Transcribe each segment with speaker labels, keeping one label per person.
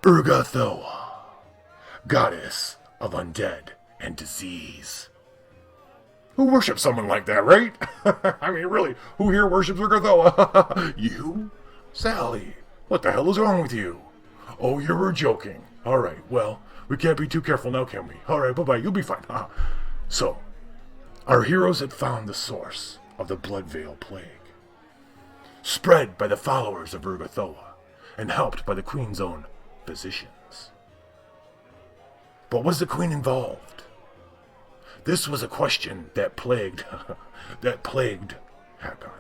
Speaker 1: Urgathoa, goddess of undead and disease. Who worships someone like that, right? I mean, really, who here worships Urgathoa? You? Sally, what the hell is wrong with you? Oh, you were joking. Alright, well, we can't be too careful now, can we? Alright, bye-bye, you'll be fine. So, our heroes had found the source of the Bloodveil Plague, spread by the followers of Urgathoa, and helped by the Queen's own physicians. But was the Queen involved? This was a question that plagued Hakon.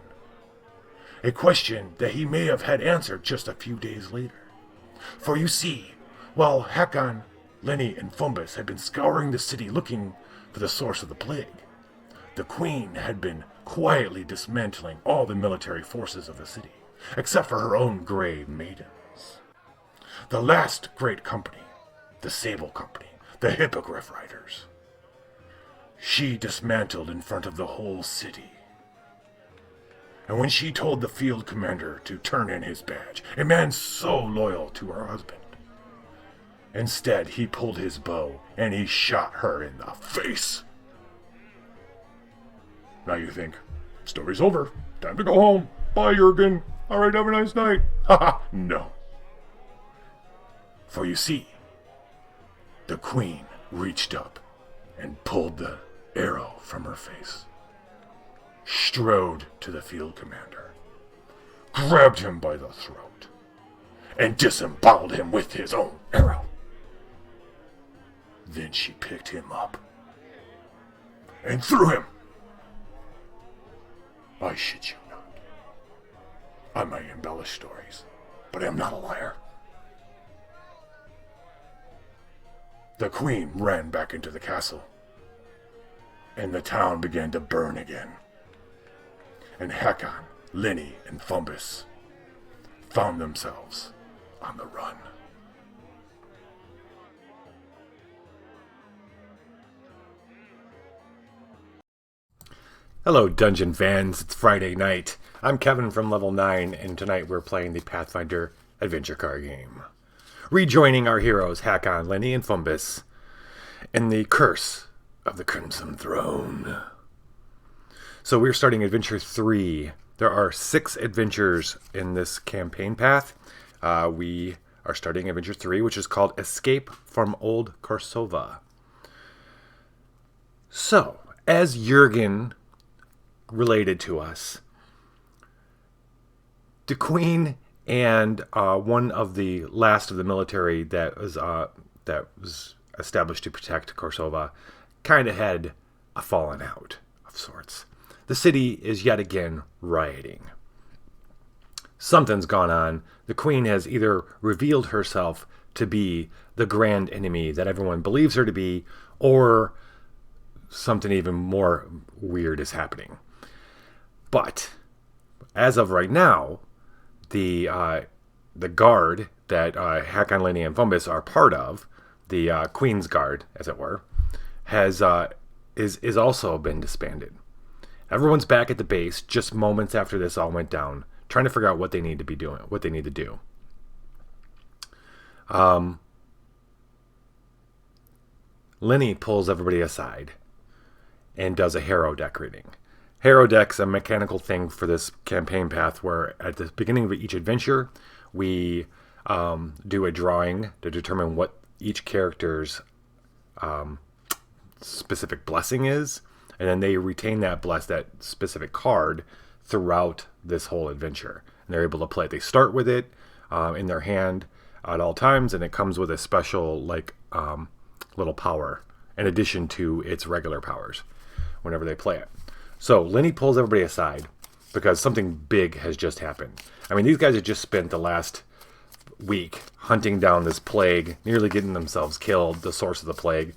Speaker 1: A question that he may have had answered just a few days later. For you see, while Hakon, Lenny, and Fumbus had been scouring the city looking for the source of the plague, the Queen had been quietly dismantling all the military forces of the city, except for her own Grey Maidens. The last great company, the Sable Company, the Hippogriff Riders, she dismantled in front of the whole city. And when she told the field commander to turn in his badge, a man so loyal to her husband, instead he pulled his bow and he shot her in the face. Now you think, story's over, time to go home, bye Jurgen, alright, have a nice night. Haha, no. For you see, the Queen reached up and pulled the arrow from her face, strode to the field commander, grabbed him by the throat, and disemboweled him with his own arrow. Then she picked him up and threw him. I shit you not. I may embellish stories, but I am not a liar. The Queen ran back into the castle, and the town began to burn again. And Hakon, Lenny, and Fumbus found themselves on the run.
Speaker 2: Hello, Dungeon fans. It's Friday night. I'm Kevin from Level 9, and tonight we're playing the Pathfinder Adventure Card Game. Rejoining our heroes, Hakon, Lenny, and Fumbus, in the Curse of the Crimson Throne. So we're starting Adventure 3. There are 6 adventures in this campaign path. We are starting Adventure 3, which is called Escape from Old Korsova. So, as Jurgen related to us, the Queen and one of the last of the military that was established to protect Korsova kind of had a falling out of sorts. The city is yet again rioting. Something's gone on. The Queen has either revealed herself to be the grand enemy that everyone believes her to be, or something even more weird is happening. But as of right now, the guard that Hakon, Lenny, and Fumbus are part of, the Queen's Guard, as it were, is also been disbanded. Everyone's back at the base just moments after this all went down, trying to figure out what they need to be doing, what they need to do. Lenny pulls everybody aside and does a hero deck reading. Hero deck's a mechanical thing for this campaign path where at the beginning of each adventure, we do a drawing to determine what each character's specific blessing is, and then they retain that specific card throughout this whole adventure. And they're able to play it. They start with it in their hand at all times, and it comes with a special little power in addition to its regular powers whenever they play it. So Lenny pulls everybody aside because something big has just happened. I mean, these guys have just spent the last week hunting down this plague, nearly getting themselves killed, the source of the plague,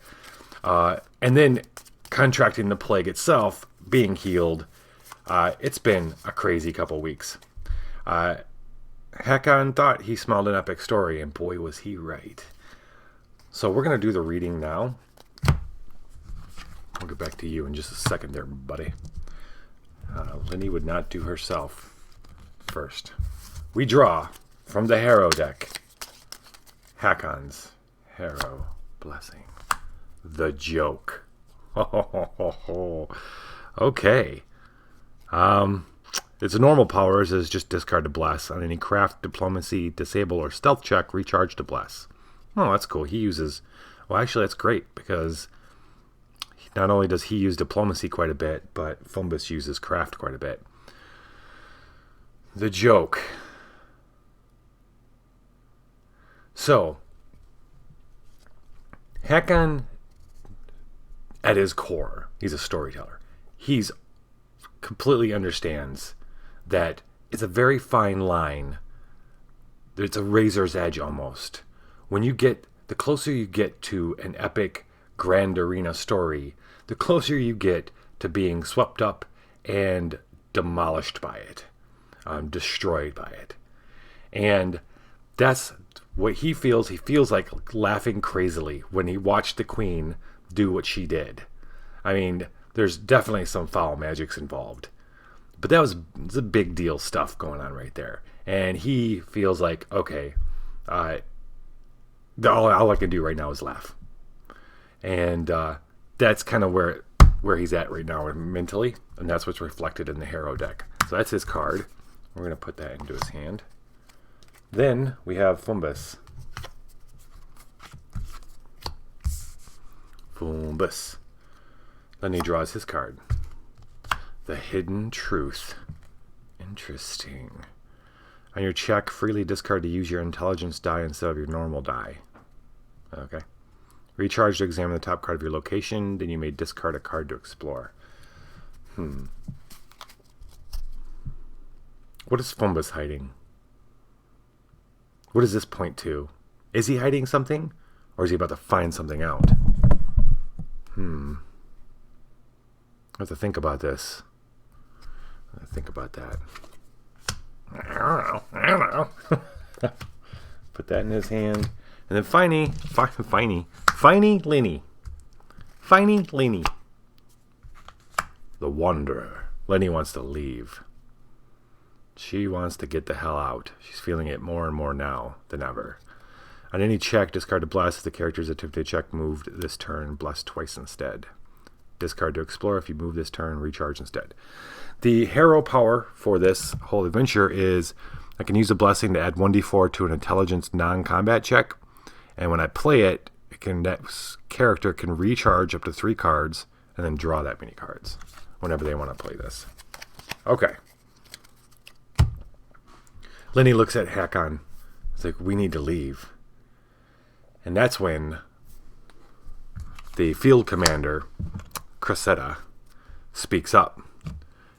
Speaker 2: and then contracting the plague itself, being healed. It's been a crazy couple weeks. Hakon thought he smelled an epic story, and boy was he right. So we're going to do the reading now. I'll get back to you in just a second there, buddy. Lenny would not do herself first. We draw from the hero deck Hakon's Harrow Blessing. The joke. Okay. Its normal powers is just discard to bless. On any craft, diplomacy, disable, or stealth check, recharge to bless. Oh, that's cool. He uses... Well, actually, that's great, because not only does he use diplomacy quite a bit, but Fumbus uses craft quite a bit. The joke. So, Hakon, at his core, he's a storyteller. He's completely understands that it's a very fine line. It's a razor's edge almost. When you get, the closer you get to an epic grand arena story, the closer you get to being swept up and demolished by it, destroyed by it. And that's what he feels. He feels like laughing crazily when he watched the queen do what she did. I mean, there's definitely some foul magics involved. But that was a big deal stuff going on right there. And he feels like, okay, all I can do right now is laugh. And that's kind of where he's at right now mentally. And that's what's reflected in the Harrow deck. So that's his card. We're going to put that into his hand. Then we have Fumbus. Fumbus. Then he draws his card. The Hidden Truth. Interesting. On your check, freely discard to use your intelligence die instead of your normal die. Okay. Recharge to examine the top card of your location. Then you may discard a card to explore. What is Fumbus hiding? What does this point to? Is he hiding something? Or is he about to find something out? I have to think about this. Think about that. I don't know. Put that in his hand. And then Finey Lenny. The Wanderer. Lenny wants to leave. She wants to get the hell out. She's feeling it more and more now than ever. On any check, discard to bless. If the character's attempted check moved this turn, bless twice instead. Discard to explore. If you move this turn, recharge instead. The Harrow power for this whole adventure is I can use a blessing to add 1d4 to an intelligence non-combat check. And when I play it, that character can recharge up to 3 cards and then draw that many cards whenever they want to play this. Okay. Lenny looks at Hakon. It's like, we need to leave. And that's when the field commander, Cressida, speaks up.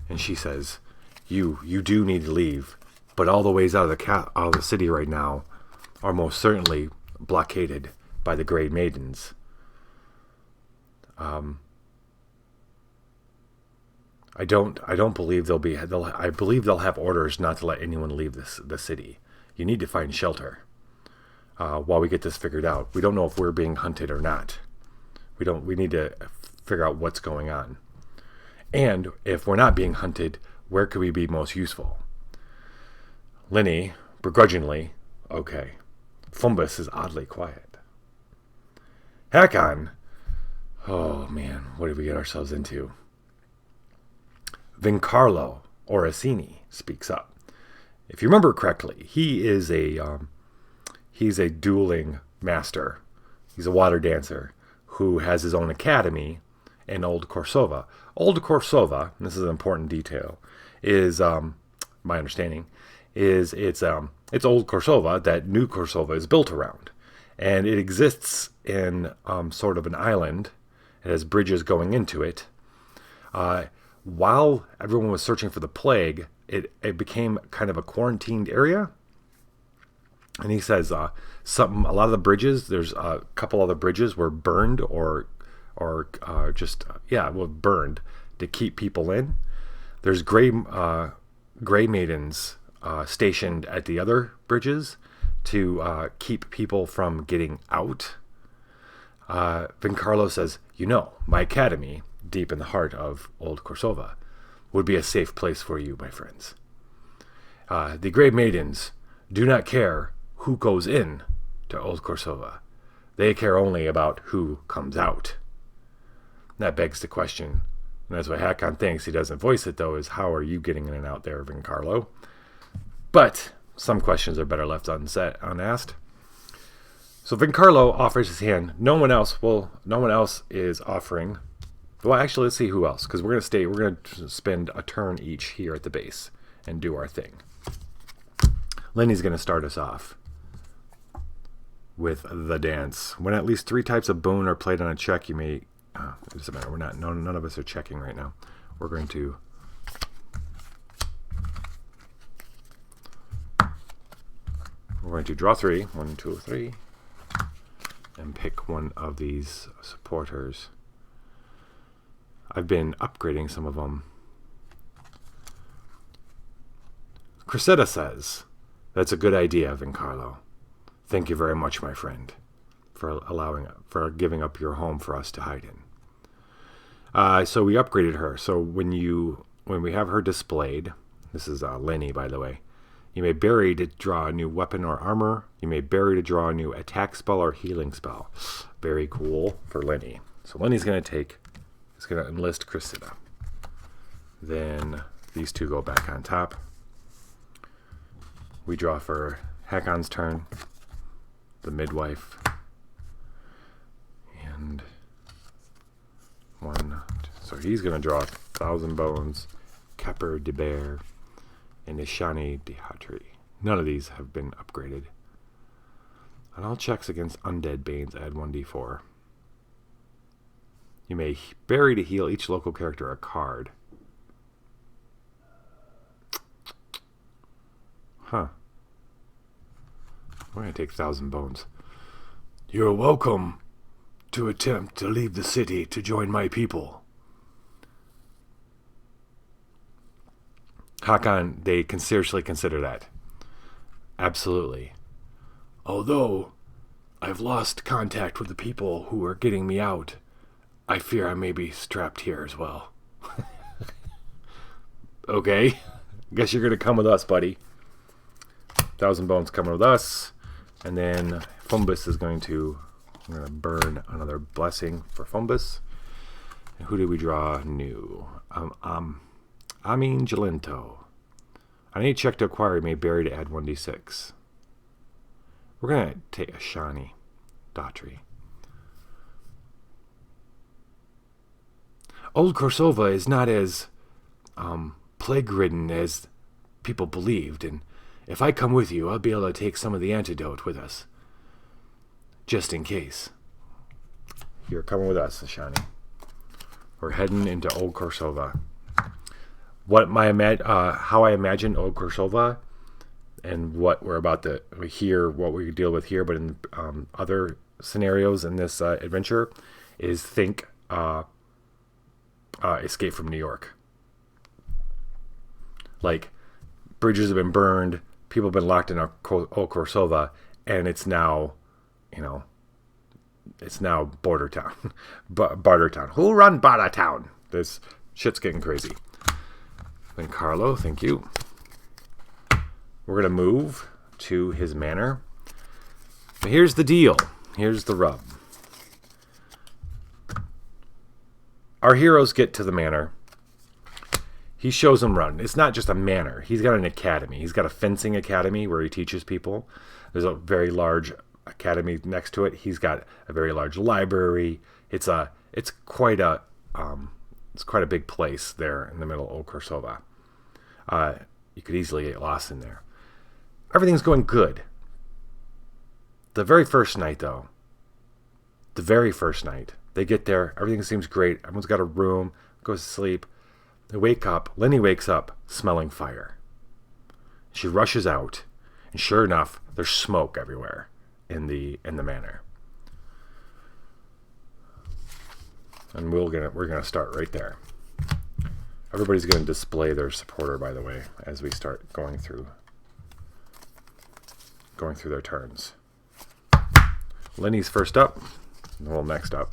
Speaker 2: And she says, you do need to leave. But all the ways out of the city right now are most certainly blockaded by the Grey Maidens. I don't believe I believe they'll have orders not to let anyone leave the city. You need to find shelter while we get this figured out. We don't know if we're being hunted or not. We need to figure out what's going on. And if we're not being hunted, where could we be most useful? Lenny, begrudgingly, okay. Fumbus is oddly quiet. Hakon, oh man, what did we get ourselves into? Vincarlo Orsini speaks up. If you remember correctly, he's a dueling master. He's a water dancer who has his own academy in Old Korsova. Old Korsova, and this is an important detail, is my understanding is it's Old Korsova that New Korsova is built around, and it exists in sort of an island. It has bridges going into it. While everyone was searching for the plague, it became kind of a quarantined area. And he says a lot of the bridges, there's a couple other bridges were burned or burned to keep people in. There's gray maidens stationed at the other bridges to keep people from getting out. Vincarlo says, my academy, deep in the heart of Old Korsova, would be a safe place for you, my friends. The Grey Maidens do not care who goes in to Old Korsova. They care only about who comes out. That begs the question, and that's what Hakon thinks. He doesn't voice it, though, is how are you getting in and out there, Vincarlo? But some questions are better left unasked. So Vincarlo offers his hand. No one else is offering. Well, actually, let's see who else, because we're going to spend a turn each here at the base and do our thing. Lenny's going to start us off with the dance. When at least 3 types of boon are played on a check, you may... it doesn't matter. None of us are checking right now. We're going to... draw 3. 1, 2, 3. And pick one of these supporters. I've been upgrading some of them. Cressida says, "That's a good idea, Vincarlo. Thank you very much, my friend, for giving up your home for us to hide in." So we upgraded her. So when we have her displayed, this is Lenny, by the way. You may bury to draw a new weapon or armor. You may bury to draw a new attack spell or healing spell. Very cool for Lenny. So Lenny's going to enlist Cressida. Then these 2 go back on top. We draw for Hakon's turn, the midwife, and 1. So he's going to draw 1,000 bones, Kepper de Bear, and Ishani de Hatri. None of these have been upgraded. On all checks against undead banes, add 1d4. You may bury to heal each local character a card. Huh. We're going to take 1,000 bones. You're welcome to attempt to leave the city to join my people. Hakon, they can seriously consider that. Absolutely. Although I've lost contact with the people who are getting me out, I fear I may be strapped here as well. Okay. Guess you're going to come with us, buddy. 1,000 bones coming with us. And then Fumbus is going to... I'm going to burn another blessing for Fumbus. And who did we draw new? Amin Gelento. On any check to acquire, you may bury to add 1d6. We're going to take a Shani Daughtry. Old Korsova is not as plague-ridden as people believed, and if I come with you, I'll be able to take some of the antidote with us. Just in case. You're coming with us, Shani. We're heading into Old Korsova. How I imagine Old Korsova and what we're about to hear, what we deal with here, but in other scenarios in this adventure, is think Escape from New York. Like, bridges have been burned, people have been locked in Old Korsova, and it's now, it's now border town. Barter town. Who run Barter town? This shit's getting crazy. Then Carlo, thank you. We're going to move to his manor. But here's the deal. Here's the rub. Our heroes get to the manor. He shows them run. It's not just a manor. He's got an academy. He's got a fencing academy where he teaches people. There's a very large academy next to it. He's got a very large library. It's quite a big place there in the middle of Old Korsova. You could easily get lost in there. Everything's going good. The very first night, though. They get there. Everything seems great. Everyone's got a room. Goes to sleep. They wake up. Lenny wakes up smelling fire. She rushes out. And sure enough, there's smoke everywhere in the manor. And we're gonna start right there. Everybody's gonna display their supporter, by the way, as we start going through their turns. Lenny's first up. Well, next up,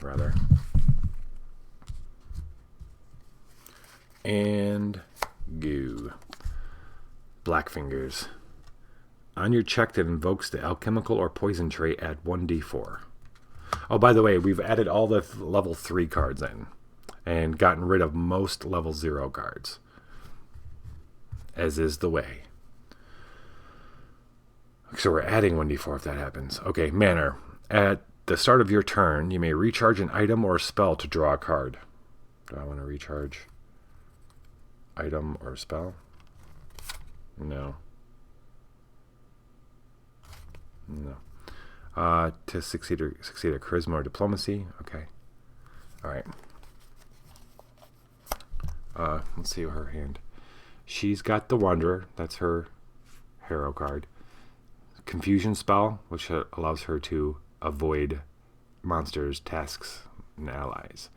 Speaker 2: rather. And goo. Black fingers. On your check that invokes the alchemical or poison trait, add 1d4. Oh, by the way, we've added all the level 3 cards in and gotten rid of most level 0 cards, as is the way. So we're adding 1d4 if that happens. Okay, manner. At the start of your turn, you may recharge an item or spell to draw a card. Do I want to recharge item or spell? No. No. To succeed at charisma or diplomacy. Okay. All right. Let's see her hand. She's got the Wanderer. That's her hero card. Confusion spell, which allows her to avoid monsters, tasks, and allies.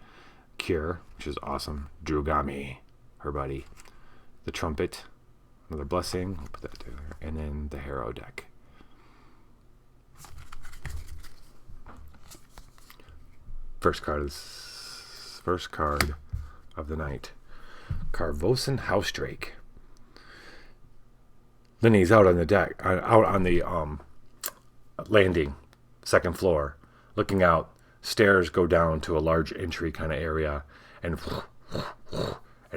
Speaker 2: Cure, which is awesome. Drugami, her buddy. The Trumpet, another blessing. We'll put that together. And then the Hero deck. First card of the night. Carvosan House Drake. Linny's out on the deck, out on the landing, second floor, looking out. Stairs go down to a large entry kind of area, and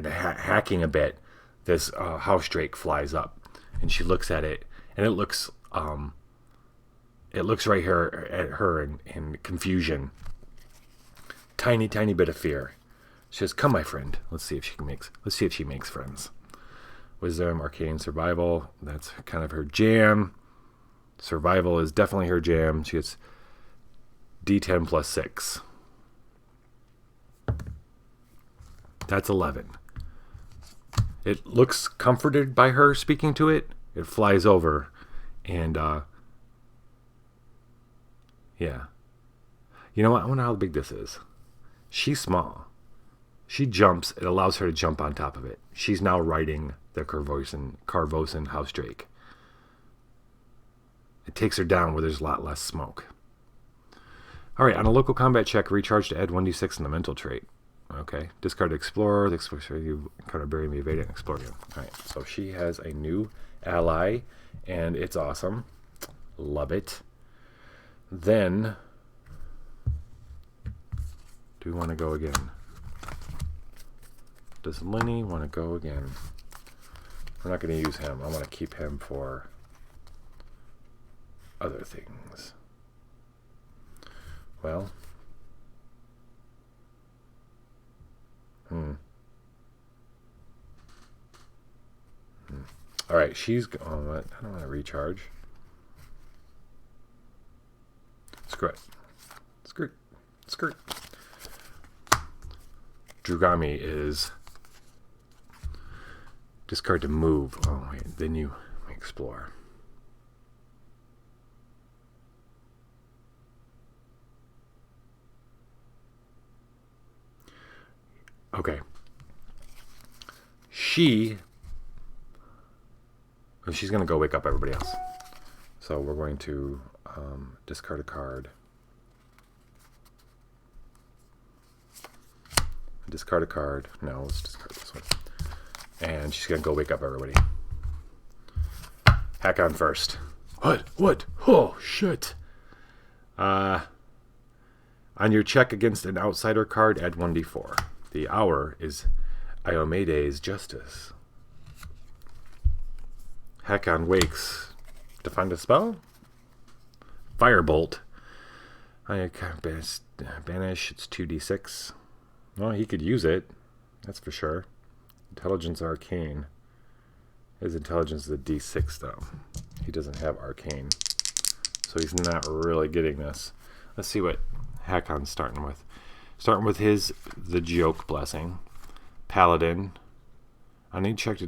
Speaker 2: hacking a bit, this house drake flies up, and she looks at it, and it looks right here at her in confusion. Tiny bit of fear. She says, "Come, my friend. Let's see if she makes friends." Wisdom, Arcane, Survival. That's kind of her jam. Survival is definitely her jam. She gets D10 plus 6. That's 11. It looks comforted by her speaking to it. It flies over. And, yeah. You know what? I wonder how big this is. She's small. She jumps. It allows her to jump on top of it. She's now riding the Carvosan House Drake. It takes her down where there's a lot less smoke. All right, on a local combat check, recharge to add 1d6 in the mental trait. Okay, discard Explorer. The Explorer, you kind of bury me, evade it, and explore again. All right, so she has a new ally, and it's awesome. Love it. Then, do we want to go again? Does Lenny want to go again? We're not going to use him. I want to keep him for other things. Well. All right, she's going. I don't want to recharge. Screw it. Skirt. Drugami is discard to move. Oh wait, then you explore. Okay. She's going to go wake up everybody else. So we're going to discard a card. Discard a card. No, let's discard this one. And she's going to go wake up everybody. Hack on first. What? Oh, shit. On your check against an outsider card, add 1d4. The hour is Iomede's Justice. Hakon wakes to find a spell. Firebolt. I can't banish. It's 2d6. Well, he could use it. That's for sure. Intelligence Arcane. His intelligence is a d6, though. He doesn't have Arcane. So he's not really getting this. Let's see what Hakon's starting with. Starting with the joke blessing. Paladin. On any check,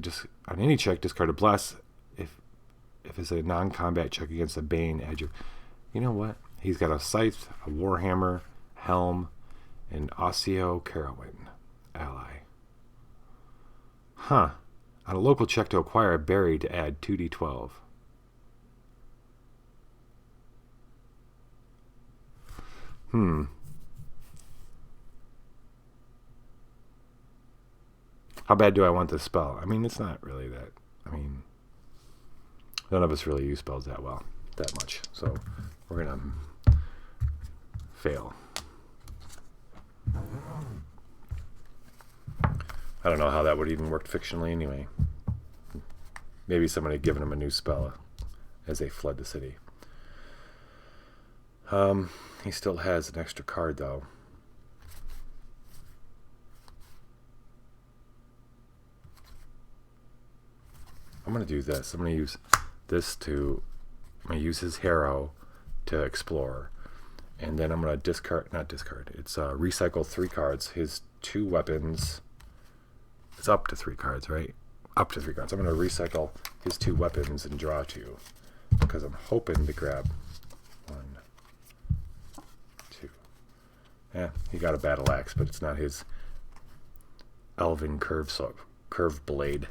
Speaker 2: discard a bless. If it's a non-combat check against a Bane, add your... You know what? He's got a scythe, a warhammer, helm, and Osseo Carowin ally. Huh. On a local check to acquire a berry to add 2d12. How bad do I want this spell? I mean, it's not really that. I mean, None of us really use spells that much. So we're going to fail. I don't know how that would even work fictionally anyway. Maybe somebody had given him a new spell as they fled the city. He still has an extra card, though. I'm going to do this. I'm going to use this to... I'm going to use his Harrow to explore. And then I'm going to recycle 3 cards. His 2 weapons... It's up to 3 cards, right? Up to 3 cards. I'm going to recycle his 2 weapons and draw 2. Because I'm hoping to grab 1, 2. Yeah, he got a battle axe, but it's not his elven curved blade.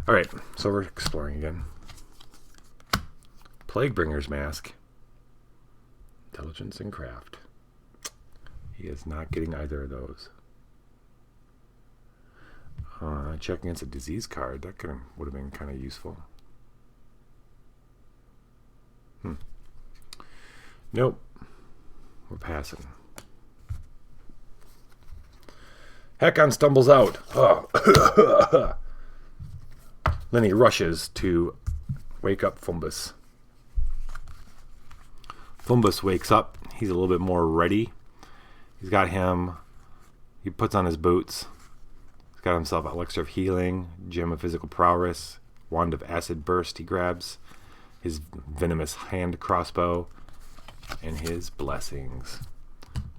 Speaker 2: Alright, so we're exploring again. Plaguebringer's Mask. Intelligence and Craft. He is not getting either of those. Check against a disease card. That would have been kind of useful. Nope. We're passing. Hakon stumbles out. Oh. Lenny rushes to wake up Fumbus. Fumbus wakes up. He's a little bit more ready. He puts on his boots. He's got himself an elixir of healing, gem of physical prowess, wand of acid burst he grabs, his venomous hand crossbow, and his blessings.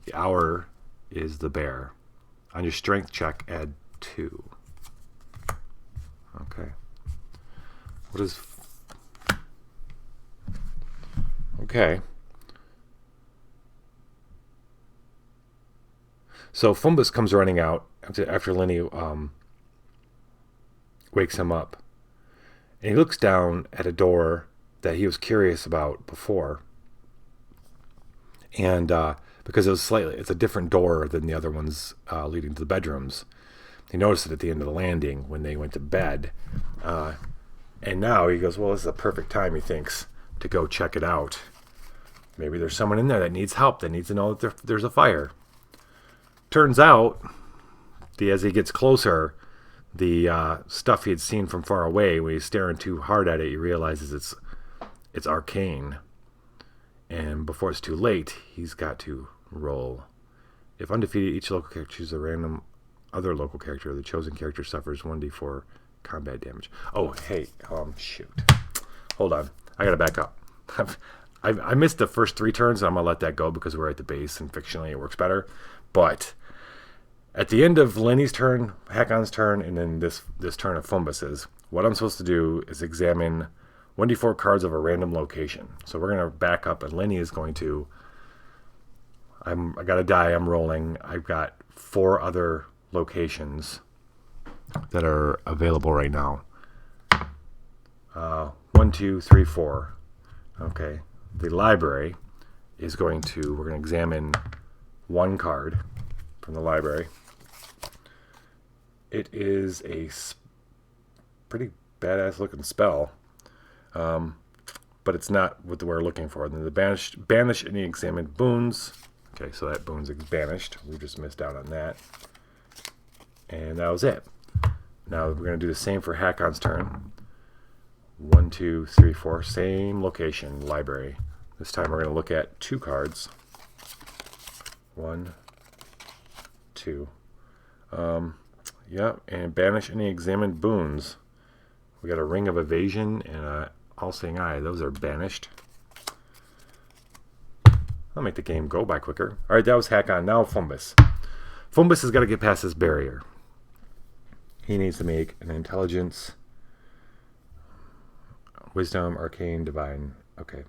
Speaker 2: The hour is the bear. On your strength check, add 2. Okay. What is... Okay. So Fumbus comes running out after Lenny wakes him up. And he looks down at a door that he was curious about before. And because it's a different door than the other ones leading to the bedrooms. He noticed it at the end of the landing when they went to bed. And now he goes, well, this is a perfect time, he thinks, to go check it out. Maybe there's someone in there that needs help, that needs to know that there's a fire. Turns out, as he gets closer, the stuff he had seen from far away, when he's staring too hard at it, he realizes it's arcane. And before it's too late, he's got to roll. If undefeated, each local character chooses a random other local character. The chosen character suffers 1d4 combat damage. Oh, hey, shoot. Hold on. I gotta back up. I missed the first 3 turns, and I'm gonna let that go because we're at the base, and fictionally it works better. But at the end of Lenny's turn, Hakon's turn, and then this turn of Fumbus's, what I'm supposed to do is examine 1d4 cards of a random location. So we're gonna back up, and Lenny is going to... I got a die, I'm rolling. I've got 4 other locations that are available right now. 1, 2, 3, 4. Okay. The library is we're going to examine 1 card from the library. It is a pretty badass looking spell, but it's not what we're looking for. Then the banish any examined boons. Okay, so that boon's banished. We just missed out on that. And that was it. Now we're going to do the same for Hakon's turn. 1, 2, 3, 4. Same location, library. This time we're going to look at 2 cards. 1, 2. Yeah, and banish any examined boons. We got a Ring of Evasion and a All-Seeing Eye. Those are banished. That'll make the game go by quicker. Alright, that was Hakon. Now Fumbus. Fumbus has got to get past this barrier. He needs to make an intelligence, wisdom, arcane, divine. Okay.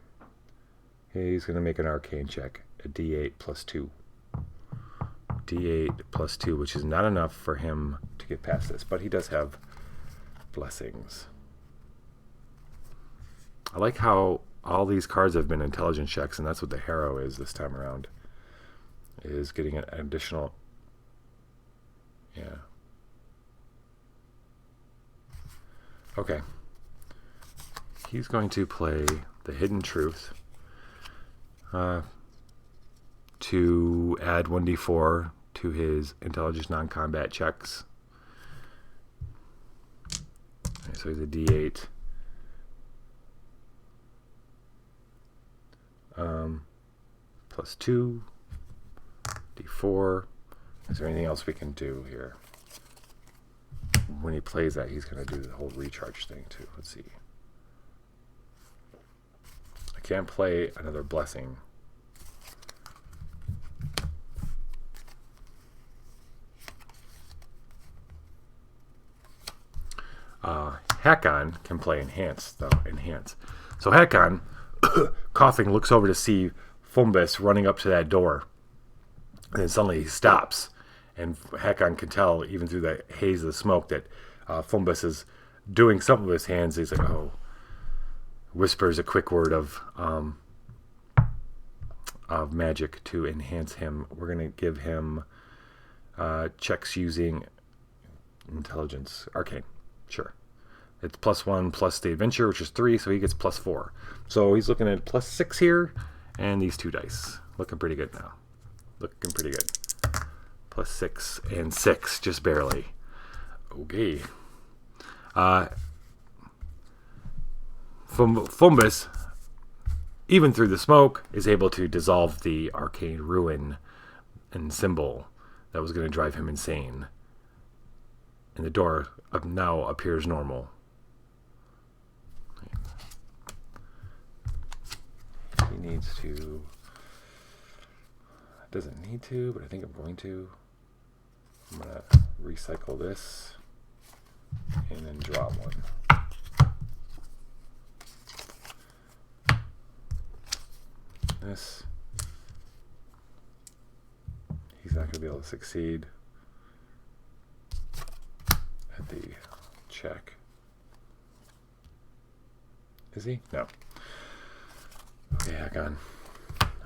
Speaker 2: He's going to make an arcane check. A d8 plus 2. d8 plus 2, which is not enough for him to get past this. But he does have blessings. I like how all these cards have been intelligence checks, and that's what the Harrow is this time around. Is getting an additional... Yeah. he's going to play the Hidden Truth to add 1d4 to his intelligence non-combat checks. So he's a d8. Plus 2, d4. Is there anything else we can do here? When he plays that, he's going to do the whole recharge thing too. Let's see. I can't play another blessing. Hakon can play Enhance, though. Enhance. So Hakon, coughing, looks over to see Fumbus running up to that door. And then suddenly he stops. And Hakon can tell, even through the haze of the smoke, that Fumbus is doing something with his hands. He's like, oh. Whispers a quick word of magic to enhance him. We're going to give him checks using intelligence. Arcane. Sure. It's +1 plus the adventure, which is 3, so he gets +4. So he's looking at +6 here, and these 2 dice. Looking pretty good now. Looking pretty good. +6 and 6, just barely. Okay. Fumbus, even through the smoke, is able to dissolve the arcane ruin and symbol that was going to drive him insane. And the door now appears normal. He needs to... Doesn't need to, but I think I'm going to. I'm going to recycle this and then draw one. This. He's not going to be able to succeed at the check. Is he? No. Okay, Hakon.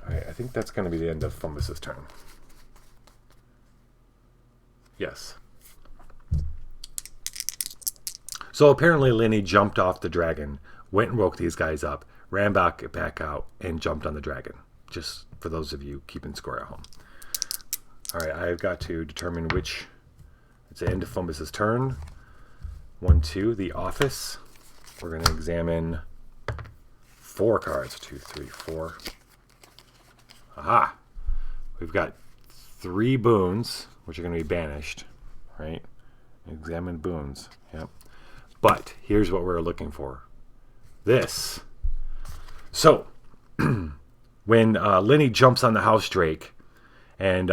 Speaker 2: Alright, I think that's going to be the end of Fumbus' turn. Yes. So apparently Lenny jumped off the dragon, went and woke these guys up, ran back out, and jumped on the dragon. Just for those of you keeping score at home. Alright, I've got to determine which... It's the end of Fumbus' turn. 1, 2, the office. We're going to examine 4 cards. 2, 3, 4. Aha! We've got 3 boons, which are going to be banished. Right? Examine boons. Yep. But here's what we're looking for. This. So, when Lenny jumps on the house drake, and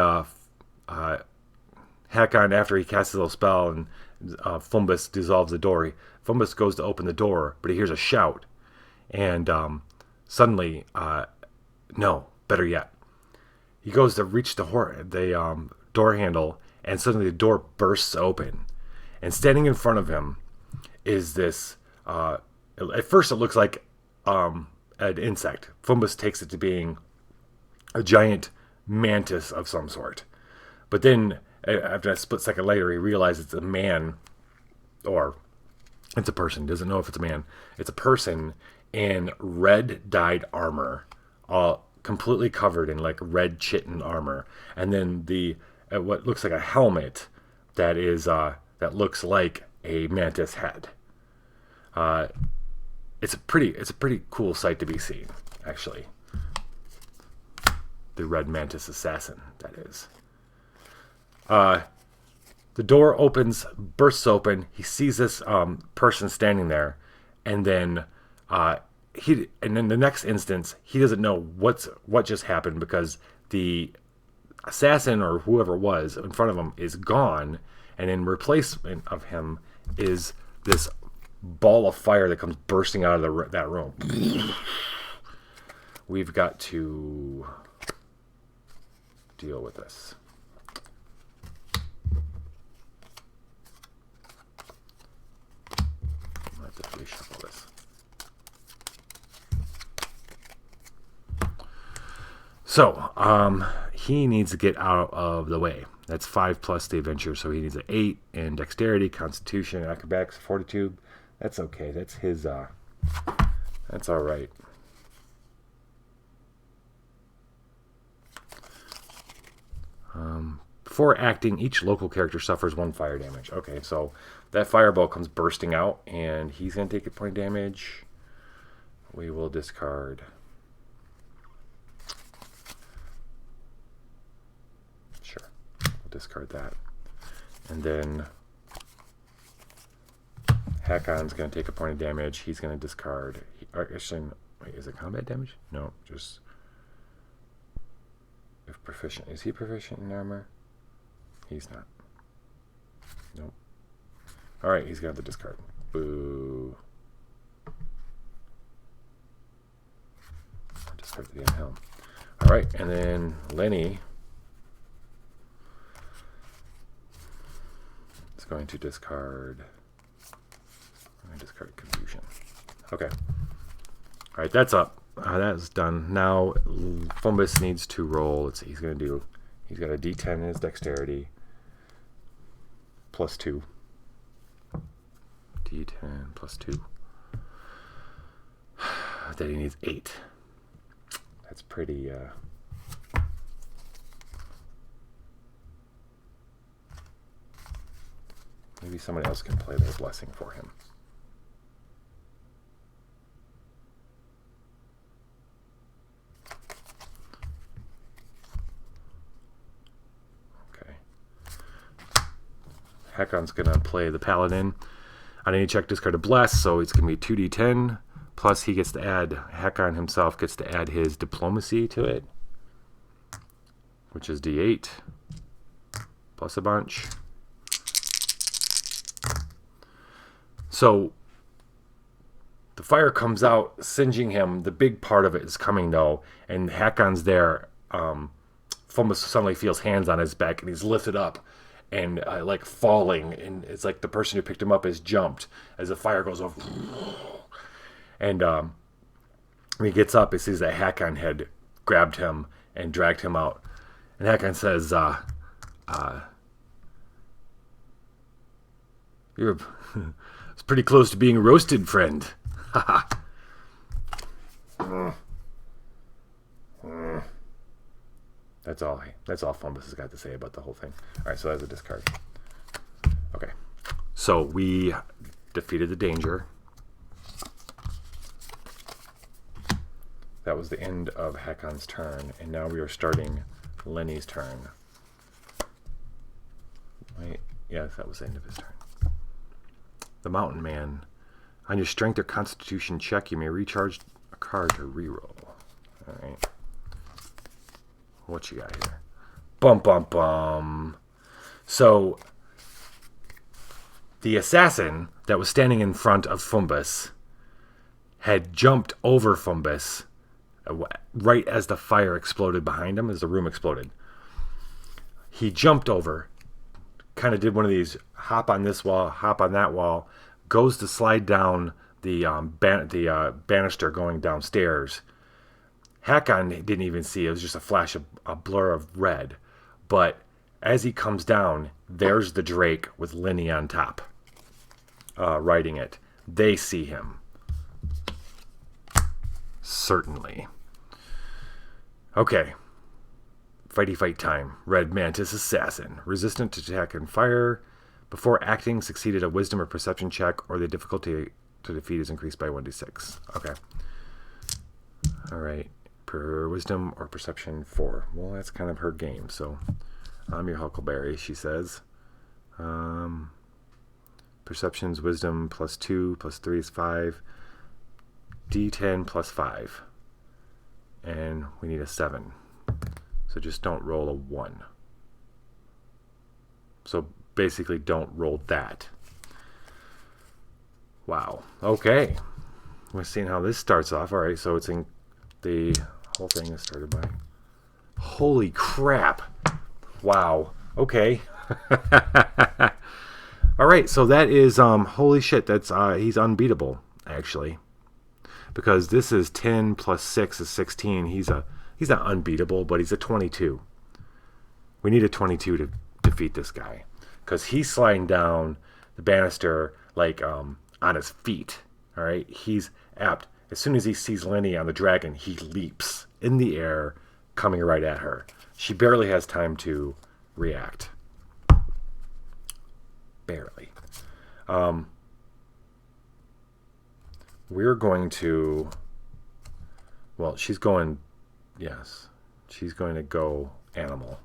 Speaker 2: Hakon, after he casts his little spell, and Fumbus dissolves the door, Fumbus goes to open the door, but he hears a shout. And suddenly, no, better yet, he goes to reach the door handle, and suddenly the door bursts open. And standing in front of him is this, at first it looks like an insect. Fumbus takes it to being a giant mantis of some sort. But then, after a split second later, he realizes it's a man, or it's a person. Doesn't know if it's a man. It's a person in red dyed armor, all completely covered in like red chitin armor, and then what looks like a helmet that is that looks like a mantis head. It's a pretty cool sight to be seen, actually. The red mantis assassin, that is. The door bursts open. He sees this person standing there, and then in the next instance, he doesn't know what just happened, because the assassin or whoever it was in front of him is gone, and in replacement of him is this ball of fire that comes bursting out of that room. We've got to deal with this. I'm going to have to reshuffle this. So, he needs to get out of the way. That's 5 plus the adventure, so he needs an 8 in dexterity, constitution, acrobatics, fortitude. That's okay. That's his That's all right. Before acting, each local character suffers 1 fire damage. Okay, so that fireball comes bursting out, and he's going to take a point of damage. We will discard. Sure, we'll discard that. And then Hakon's going to take a point of damage. He's going to discard. Actually, wait, is it combat damage? No, just if proficient. Is he proficient in armor? He's not. Nope. All right, he's got the discard. Boo. Discard the damn helm. All right, and then Lenny is going to discard. I'm going to discard confusion. Okay. All right, that's up. That's done. Now Fumbus needs to roll. Let's see. He's going to do. He's got a D10 in his dexterity. +2. D10 +2. Then he needs 8. That's pretty. Maybe somebody else can play their blessing for him. Hakon's going to play the Paladin. On any check, discard a Bless, so it's going to be 2d10. Plus, he gets to add, Hakon himself gets to add his Diplomacy to it, which is d8, plus a bunch. So, the fire comes out, singeing him. The big part of it is coming, though, and Hakon's there. Fumbus suddenly feels hands on his back, and he's lifted up. And like falling, and it's like the person who picked him up has jumped as the fire goes over. And when he gets up, he sees that Hakon had grabbed him and dragged him out. And Hakon says, "You're it's pretty close to being roasted, friend." That's all Fumbus has got to say about the whole thing. All right, so that's a discard. Okay, so we defeated the danger. That was the end of Hakon's turn, and now we are starting Lenny's turn. Wait, yes, that was the end of his turn. The Mountain Man. On your strength or constitution check, you may recharge a card to reroll. All right. What you got here? Bum, bum, bum. So, the assassin that was standing in front of Fumbus had jumped over Fumbus right as the fire exploded behind him, as the room exploded. He jumped over, kind of did one of these hop on this wall, hop on that wall, goes to slide down the banister going downstairs. Hakon didn't even see. It was just a flash, a blur of red. But as he comes down, there's the Drake with Lenny on top, riding it. They see him. Certainly. Okay. Fighty fight time. Red Mantis Assassin. Resistant to attack and fire. Before acting, succeeded a wisdom or perception check, or the difficulty to defeat is increased by 1d6. Okay. All right. Per wisdom or perception 4. Well, that's kind of her game, so I'm your Huckleberry, she says. Perception's wisdom +2, +3 is 5. D10 +5. And we need a 7. So just don't roll a 1. So basically don't roll that. Wow. Okay. We're seeing how this starts off. All right, so it's in the whole thing is started by. Holy crap. Wow. Okay. All right, so that is holy shit, that's he's unbeatable actually. Because this is 10 + 6 is 16. He's not unbeatable, but he's a 22. We need a 22 to defeat this guy cuz he's sliding down the banister like on his feet. All right? He's apt. As soon as he sees Lenny on the dragon, he leaps in the air, coming right at her. She barely has time to react. Barely. We're going to... Well, she's going... Yes. She's going to go animal.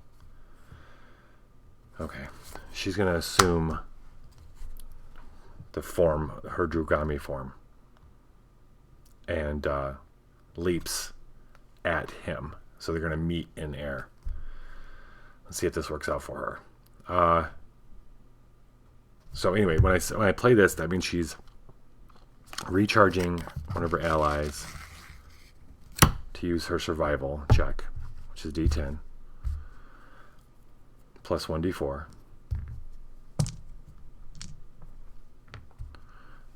Speaker 2: Okay. She's going to assume the form, her Drugami form. And leaps at him. So they're going to meet in air. Let's see if this works out for her. So anyway, when I play this, that means she's recharging one of her allies to use her survival check, which is D10, plus 1d4.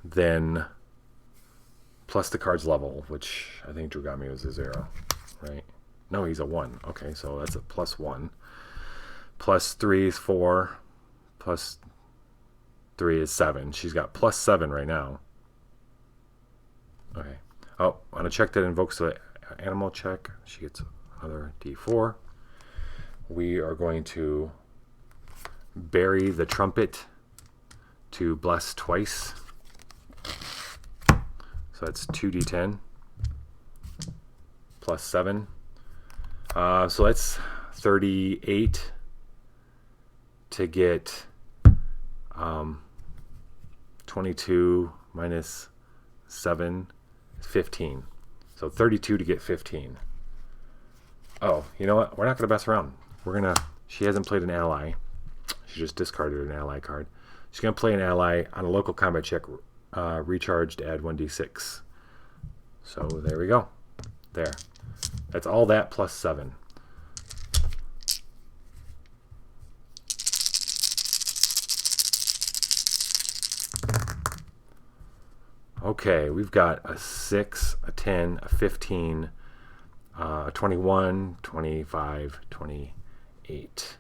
Speaker 2: Then plus the card's level, which I think Drugami was a 0, right? No, he's a 1. Okay, so that's a plus 1. Plus 3 is 4. Plus 3 is 7. She's got plus 7 right now. Okay. Oh, on a check that invokes the animal check, she gets another D4. We are going to bury the trumpet to bless twice. So that's 2d10 plus 7. So that's 38 to get 22 minus 7 is 15. So 32 to get 15. Oh, you know what? We're not going to mess around. She hasn't played an ally. She just discarded an ally card. She's going to play an ally on a local combat check, recharged, add 1d6. So there we go. There. That's all that plus 7. Okay, we've got a 6, a 10, a 15, a 21, 25, 28.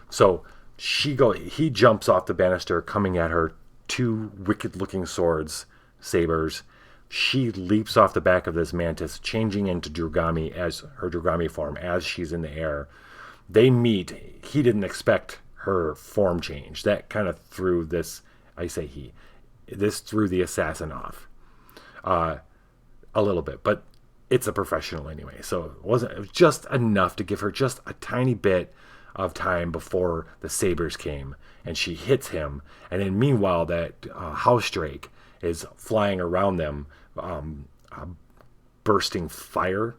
Speaker 2: So he jumps off the banister, coming at her, 2 wicked-looking swords, sabers. She leaps off the back of this Mantis, changing into Drugami as her Drugami form as she's in the air. They meet. He didn't expect her form change. That kind of threw this. I say he. This threw the assassin off a little bit, but it's a professional anyway. So it was just enough to give her just a tiny bit of time before the sabers came, and she hits him. And then meanwhile, that house drake is flying around them, bursting fire,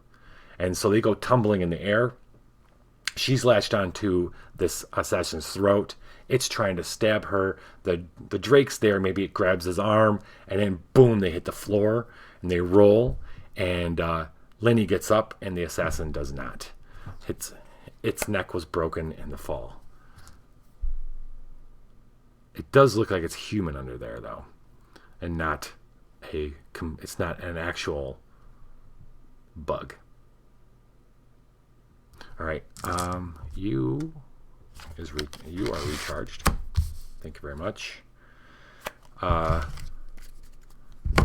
Speaker 2: and so they go tumbling in the air. She's latched onto this assassin's throat. It's trying to stab her. The drake's there. Maybe it grabs his arm, and then boom, they hit the floor and they roll. And Lenny gets up, and the assassin does not. Its neck was broken in the fall. It does look like it's human under there, though, and not it's not an actual bug. All right, you are recharged. Thank you very much.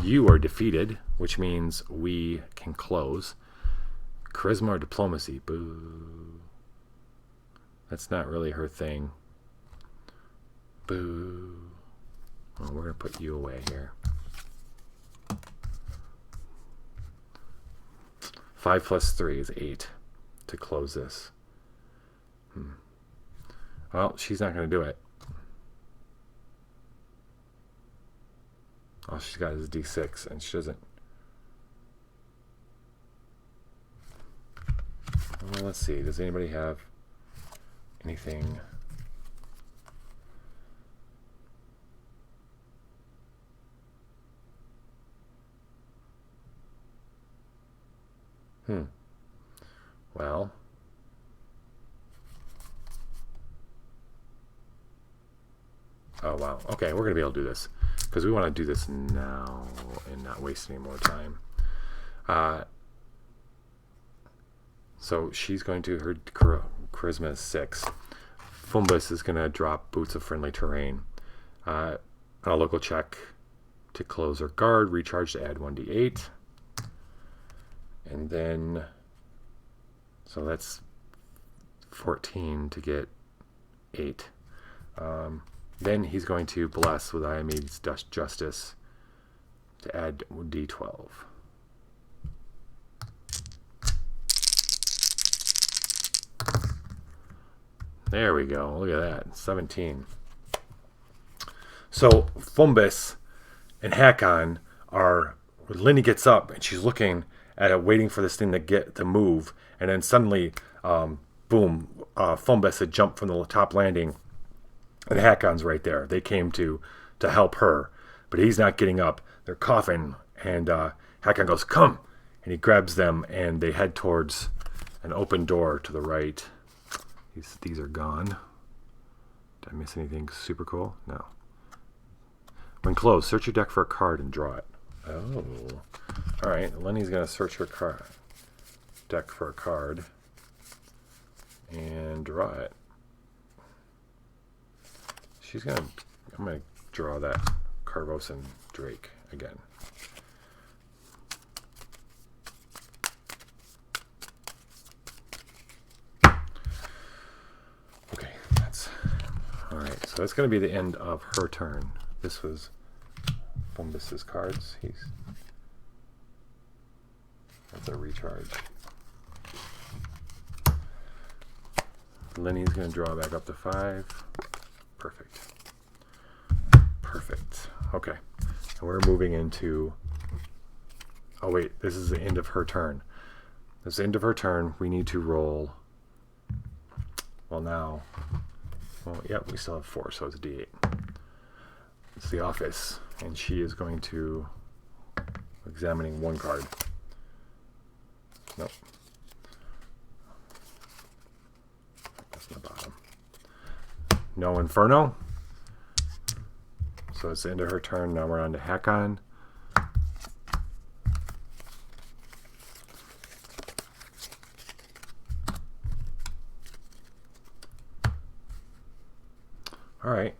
Speaker 2: You are defeated, which means we can close. Charisma or diplomacy? Boo. That's not really her thing. Boo. Well, we're going to put you away here. 5 plus 3 is 8 to close this. Well, she's not going to do it. All she's got is D6, and she doesn't. Well, let's see. Does anybody have anything? Well, oh wow. Okay, we're gonna be able to do this because we want to do this now and not waste any more time. So she's going to, her charisma is 6. Fumbus is going to drop Boots of Friendly Terrain on a local check to close her guard, recharge to add 1d8. And then, so that's 14 to get 8. Then he's going to bless with Iomede's justice to add d12. There we go. Look at that. 17. So Fumbus and Hakon are. Lenny gets up and she's looking at it, waiting for this thing to move, and then suddenly, boom! Fumbus had jumped from the top landing, and Hakon's right there. They came to help her, but he's not getting up. They're coughing, and Hakon goes, "Come!" and he grabs them, and they head towards an open door to the right. These are gone. Did I miss anything super cool? No. When closed, search your deck for a card and draw it. Oh. Alright, Lenny's going to search her deck for a card and draw it. I'm going to draw that Carvosan Drake again. Okay, alright, so that's going to be the end of her turn. This was Fumbus's cards. That's a recharge. Lenny's going to draw back up to 5. Perfect. Okay. And we're moving into... Oh, wait. This is the end of her turn. This is the end of her turn. We need to roll... Well, yep, we still have 4, so it's a D8. It's the office, and she is going to... Examining one card. Nope. That's the bottom. No Inferno. So it's the end of her turn. Now we're on to Hakon. Alright.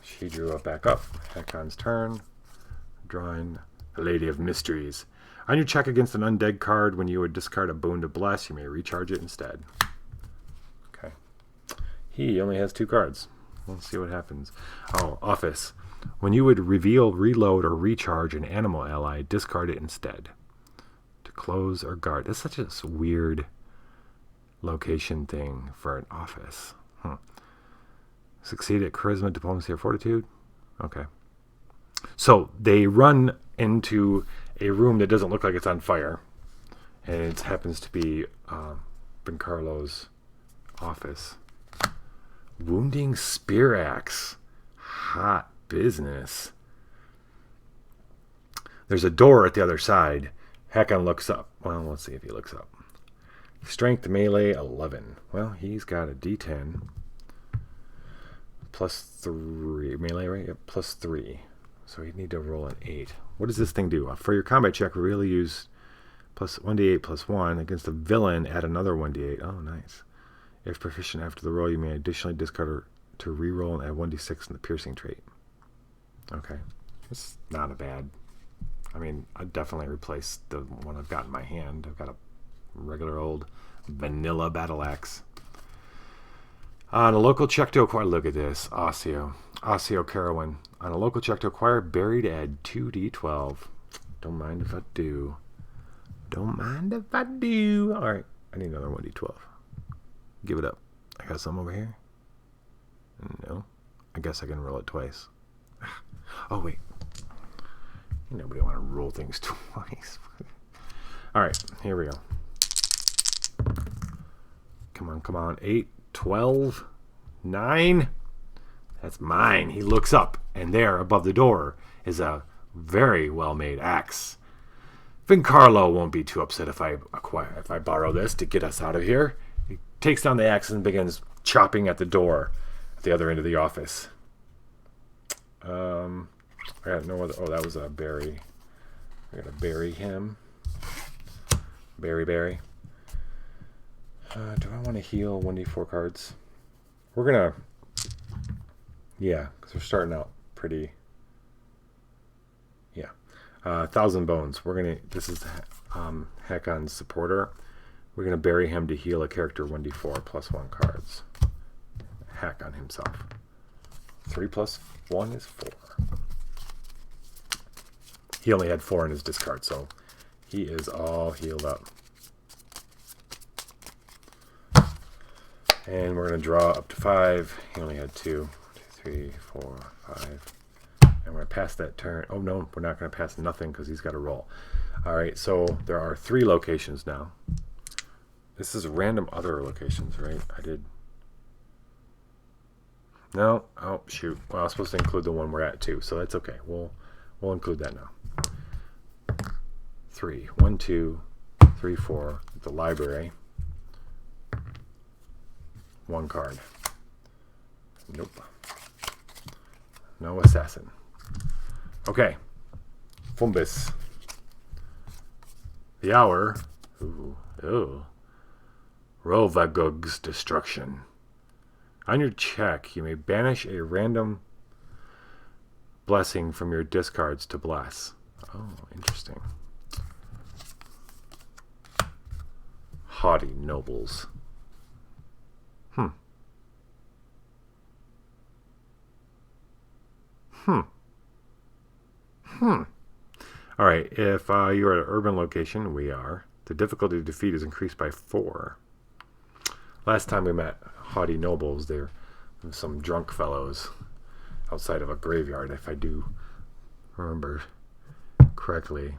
Speaker 2: She drew it back up. Hakon's turn. Drawing a Lady of Mysteries. On your check against an undead card, when you would discard a boon to bless, you may recharge it instead. Okay. He only has 2 cards. Let's see what happens. Oh, office. When you would reveal, reload, or recharge an animal ally, discard it instead. To close or guard. That's such a weird location thing for an office. Succeed at charisma, diplomacy, or fortitude? Okay. So they run into a room that doesn't look like it's on fire. And it happens to be Bencarlo's office. Wounding Spear Axe. Hot business. There's a door at the other side. Hakon looks up. Well, let's see if he looks up. Strength melee 11. Well, he's got a D10. Plus 3. Melee, right? Yep, plus 3. So he'd need to roll an 8. What does this thing do? For your combat check, really use plus 1d8 plus 1. Against a villain, add another 1d8. Oh, nice. If proficient after the roll, you may additionally discard to reroll and add 1d6 in the piercing trait. Okay. It's not a bad... I mean, I'd definitely replace the one I've got in my hand. I've got a regular old vanilla battle axe. On a local check to acquire... Look at this. Osseo Carowin. On a local check to acquire, buried, add 2d12. Don't mind if I do. Alright. I need another 1d12. Give it up. I got some over here. No. I guess I can roll it twice. Oh, wait. Nobody want to roll things twice. Alright, here we go. Come on. 8, 12, 9. That's mine. He looks up, and there, above the door, is a very well-made axe. Vincarlo won't be too upset if I borrow this to get us out of here. He takes down the axe and begins chopping at the door at the other end of the office. I got no other... Oh, that was a berry. I gotta bury him. Berry. Do I want to heal 1d4 cards? We're gonna... Yeah, because we're starting out pretty... Yeah. 1,000 bones. This is Hakon's supporter. We're gonna bury him to heal a character 1d4 +1 cards. Hakon himself. 3 + 1 is 4. He only had 4 in his discard, so he is all healed up. And we're going to draw up to 5. He only had 2. 3, 4, 5. And we're going to pass that turn. Oh, no, we're not going to pass nothing because he's got to roll. All right, so there are 3 locations now. This is random other locations, right? I did... No. Oh, shoot. Well, I was supposed to include the one we're at, too, so that's okay. We'll include that now. 3. 1, 2, 3, 4. The library. 1 card. Nope. No assassin. Okay. Fumbus. The hour. Ooh. Rovagug's destruction. On your check, you may banish a random blessing from your discards to bless. Oh, interesting. Haughty nobles. All right, if you're at an urban location, we are. The difficulty to defeat is increased by 4. Last time we met haughty nobles, they're some drunk fellows outside of a graveyard, if I do remember correctly.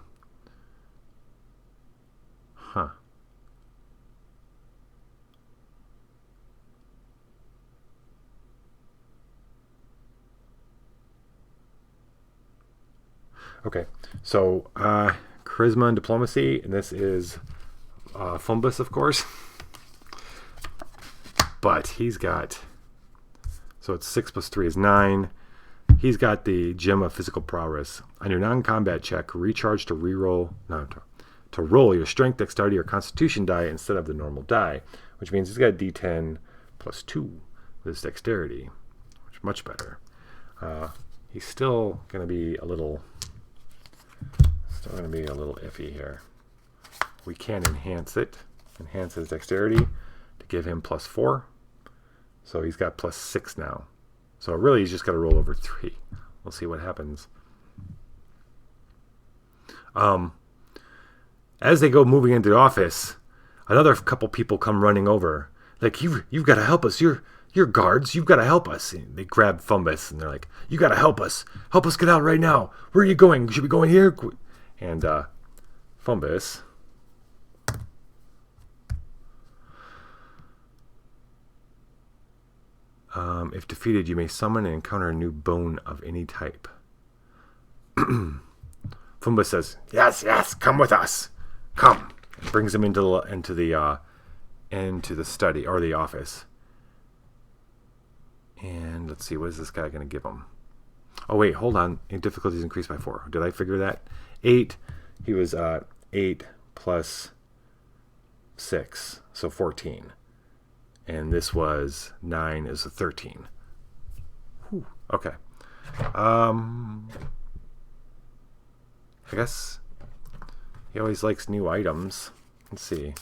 Speaker 2: Okay, so charisma and diplomacy, and this is Fumbus, of course. But he's got, so it's 6 + 3 is 9. He's got the gem of physical prowess. On your non-combat check, recharge to roll your strength, dexterity, or constitution die instead of the normal die, which means he's got a d10 + 2 with his dexterity, which is much better. He's still going to be a little iffy here. We can enhance his dexterity to give him +4. So he's got +6 now. So really he's just got to roll over 3. We'll see what happens. As they go moving into the office, another couple people come running over. Like, you've got to help us. You're guards. You've got to help us. And they grab Fumbus and they're like, you got to help us. Help us get out right now. Where are you going? Should we go in here? And Fumbus if defeated, you may summon and encounter a new bone of any type. Fumbus says, yes, come with us. Come. And brings him into the study or the office. And let's see, what is this guy going to give him? Oh, wait, hold on. Difficulties increased by 4. Did I figure that? 8. He was 8 + 6, so 14. And this was 9 is a 13. Whew. Okay. I guess he always likes new items. Let's see.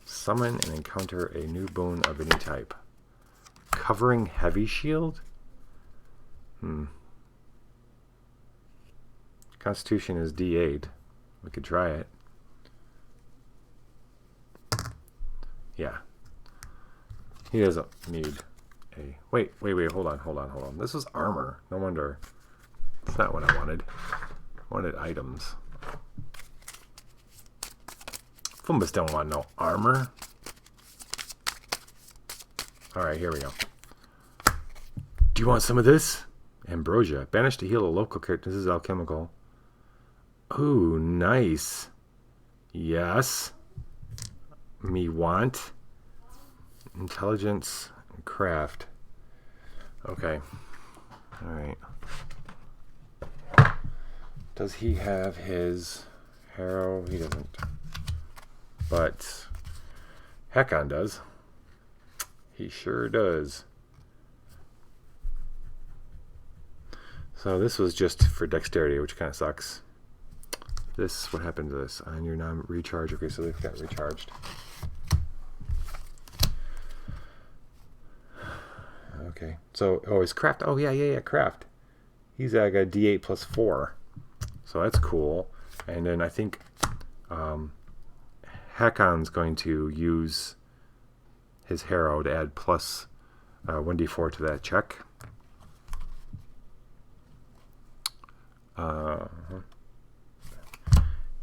Speaker 2: Summon and encounter a new bone of any type. Covering heavy shield? Constitution is D8. We could try it. Yeah. He doesn't need a... Wait, hold on. This is armor. No wonder. That's not what I wanted. I wanted items. Fumbus don't want no armor. Alright, here we go. Do you want some of this? Ambrosia. Banished to heal a local character. This is alchemical. Ooh, nice. Yes. Me want. Intelligence and craft. Okay. Alright. Does he have his harrow? He doesn't. But Hakon does. He sure does. So this was just for dexterity, which kind of sucks. This, what happened to this? On your non-recharge. Okay, so they've got recharged. Okay, so, oh, is Craft. Oh, yeah, Craft. He's got a D8 plus 4. So that's cool. And then I think Hakon's going to use his Harrow to add plus 1d4 to that check.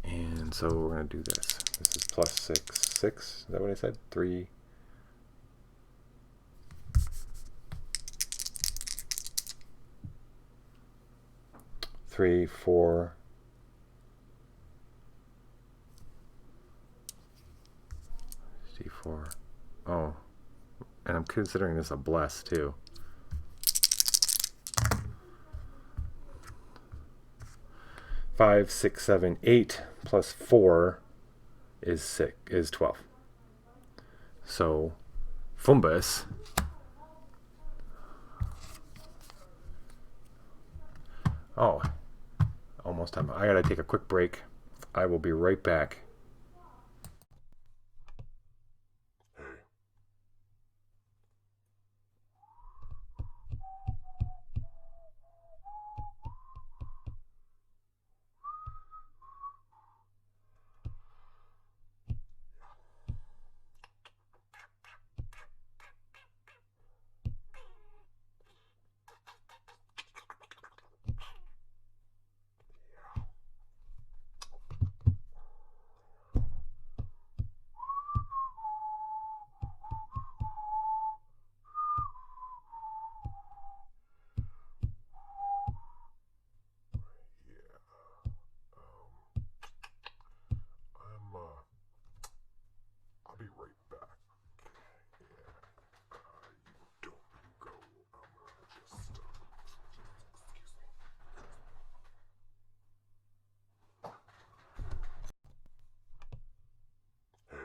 Speaker 2: And so we're going to do this. This is plus 6. Is that what I said? 3. Three, 4. D4. Oh, and I'm considering this a bless too. Five, 6, 7, 8 plus 4 is 12. So, Fumbus. Oh, almost time. I gotta take a quick break. I will be right back.
Speaker 1: I'll be right back. Don't go. Just hey.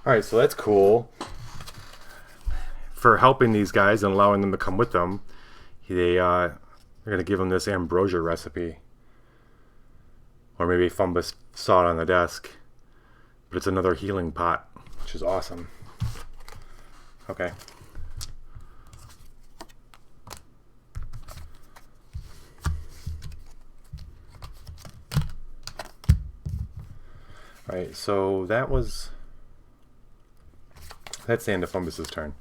Speaker 2: All right, so that's cool. For helping these guys and allowing them to come with them, they're going to give them this ambrosia recipe. Or maybe Fumbus saw it on the desk. But it's another healing pot, which is awesome. Okay. Alright, so that's the end of Fumbus's turn.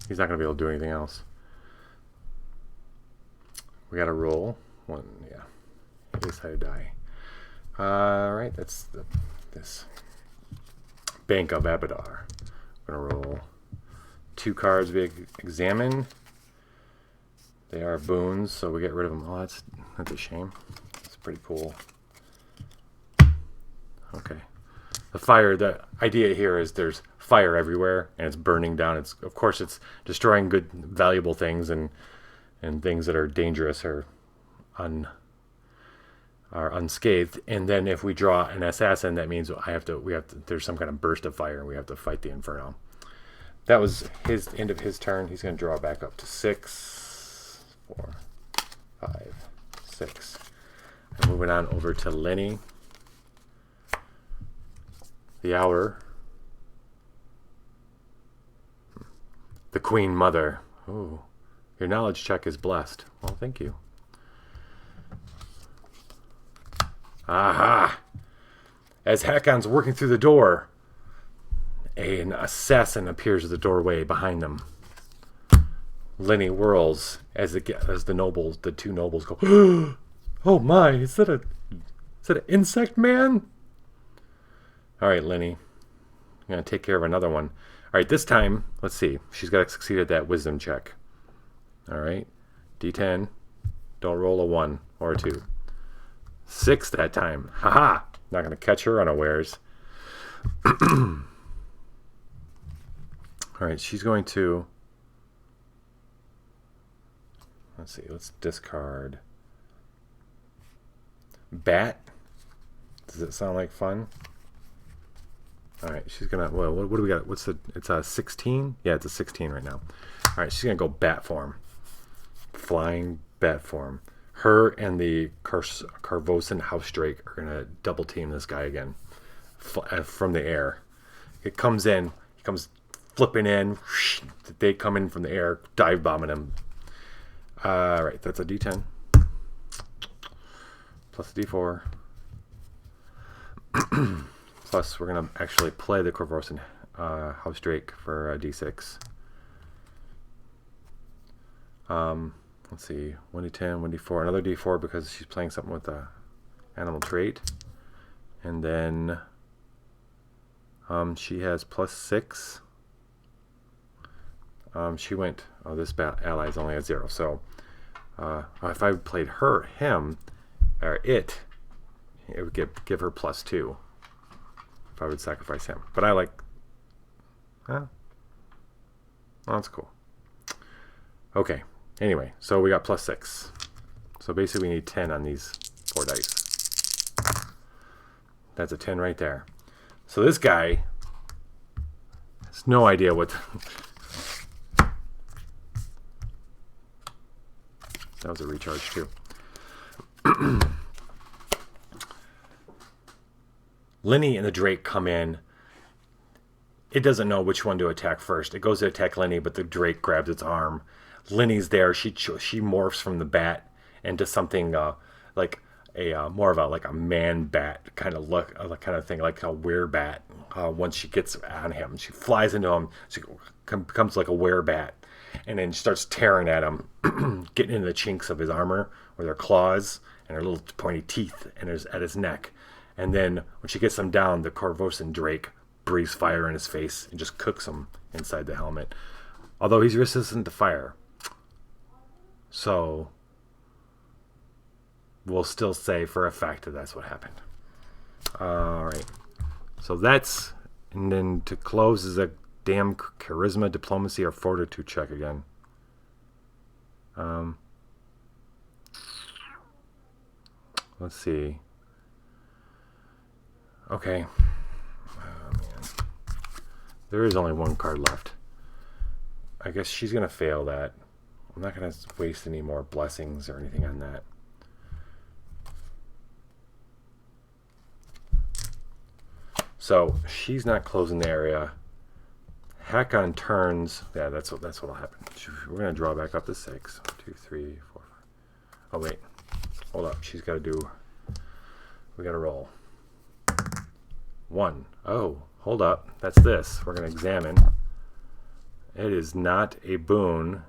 Speaker 2: He's not going to be able to do anything else. We got to roll one, yeah. At least I die. Alright, that's this Bank of Abadar. I'm going to roll 2 cards we examine. They are boons, so we get rid of them. Oh, that's a shame. That's pretty cool. Okay. The idea here is there's fire everywhere and it's burning down. Of course it's destroying good, valuable things and things that are dangerous or unscathed. And then if we draw an assassin, that means there's some kind of burst of fire and we have to fight the inferno. That was his end of his turn. He's going to draw back up to 6, 4, 5, 6. And moving on over to Lenny. The hour. The Queen Mother. Ooh. Your knowledge check is blessed. Well, thank you. Aha! As Hakon's working through the door, an assassin appears at the doorway behind them. Lenny whirls as the two nobles go, oh my, is that an insect man? All right, Lenny. I'm going to take care of another one. All right, this time, let's see. She's got to succeed at that wisdom check. All right. D10. Don't roll a 1 or a 2. 6 that time. Haha. Not going to catch her unawares. All right, she's going to... Let's see. Let's discard. Bat. Does it sound like fun? All right, she's gonna. Well, what do we got? What's the? It's a 16. Yeah, it's a 16 right now. All right, she's gonna go bat form, flying bat form. Her and the Carvosan house drake are gonna double team this guy again from the air. It comes in. He comes flipping in. They come in from the air, dive bombing him. All right, that's a D10 plus a D4. Plus, we're going to actually play the Corvosan House Drake for a D6. Let's see. 1D10, 1D4. Another D4 because she's playing something with the animal trait. And then she has +6. She went... Oh, this ally is only at 0. So if I played him, or it would give her +2. If I would sacrifice him. But I like... Oh, that's cool. Okay. Anyway, so we got +6. So basically we need 10 on these 4 dice. That's a 10 right there. So this guy has no idea what... That was a recharge too. Lenny and the Drake come in. It doesn't know which one to attack first. It goes to attack Lenny, but the Drake grabs its arm. Lenny's there. She morphs from the bat into something like a more of a man bat kind of look, kind of thing, like a werebat. Once she gets on him, she flies into him. She becomes like a werebat, and then starts tearing at him, getting into the chinks of his armor with her claws and her little pointy teeth and at his neck. And then when she gets him down, the Corvosan Drake breathes fire in his face and just cooks him inside the helmet. Although he's resistant to fire. So we'll still say for a fact that that's what happened. Alright. So that's... And then to close is a damn charisma, diplomacy, or fortitude check again. Let's see. Okay. Oh, man. There is only one card left. I guess she's going to fail that. I'm not going to waste any more blessings or anything on that. So she's not closing the area. Hakon turns. Yeah, that's what'll happen. We're going to draw back up to 6. 1, 2, 3, 4, 5. Oh, wait. Hold up. She's got to do... We got to roll. 1. Oh, hold up. That's this. We're going to examine. It is not a boon.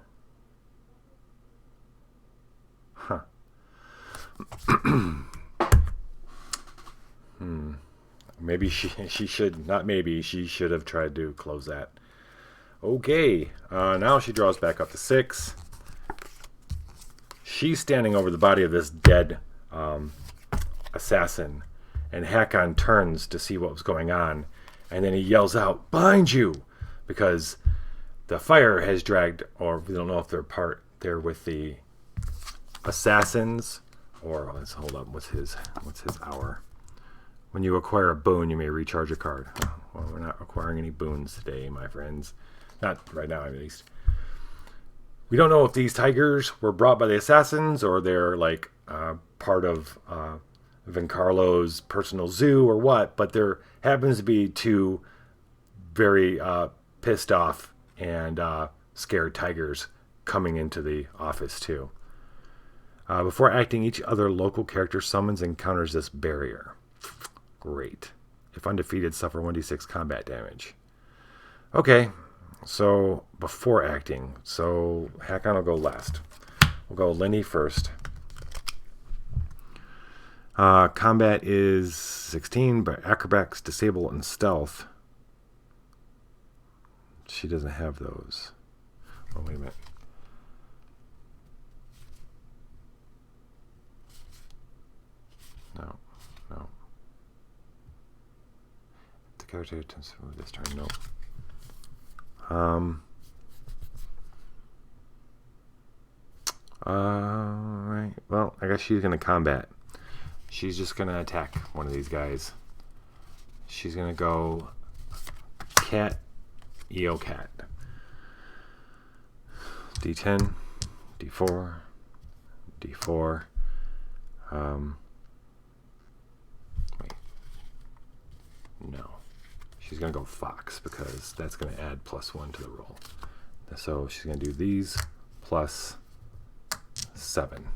Speaker 2: Huh. Maybe she should, not maybe, she should have tried to close that. Okay. Now she draws back up to 6. She's standing over the body of this dead assassin. And Hakon turns to see what was going on. And then he yells out, "Behind you!" Because the fire has dragged, or we don't know if they're part there with the assassins. Or, let's hold up, what's his hour? When you acquire a boon, you may recharge a card. Well, we're not acquiring any boons today, my friends. Not right now, at least. We don't know if these tigers were brought by the assassins or they're like part of Vincarlo's personal zoo or what, but there happens to be 2 very pissed off and scared tigers coming into the office too. Before acting, each other local character summons and counters this barrier. Great. If undefeated, suffer 1d6 combat damage. Okay, so before acting, so Hakon will go last. We'll go Lenny first. Combat is 16, but acrobatics, disable, and stealth. She doesn't have those. Oh, wait a minute. No. The character attempts to move this turn. No. Right. Well, I guess she's gonna combat. She's just gonna attack one of these guys. She's gonna go cat, EO cat. D10, D4, D4. Wait. No. She's going to go fox because that's going to add +1 to the roll. So she's going to do these plus 7.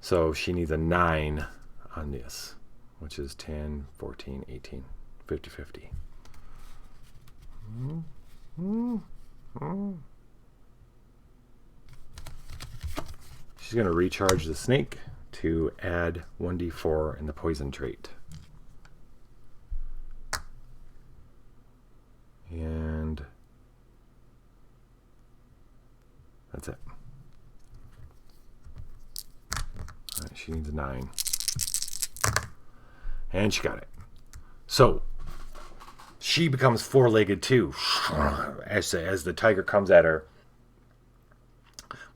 Speaker 2: So she needs a 9 on this, which is 10, 14, 18, 50, 50. She's going to recharge the snake to add 1d4 in the poison trait. And that's it. All right, she needs a 9. And she got it. So she becomes four-legged too as the tiger comes at her.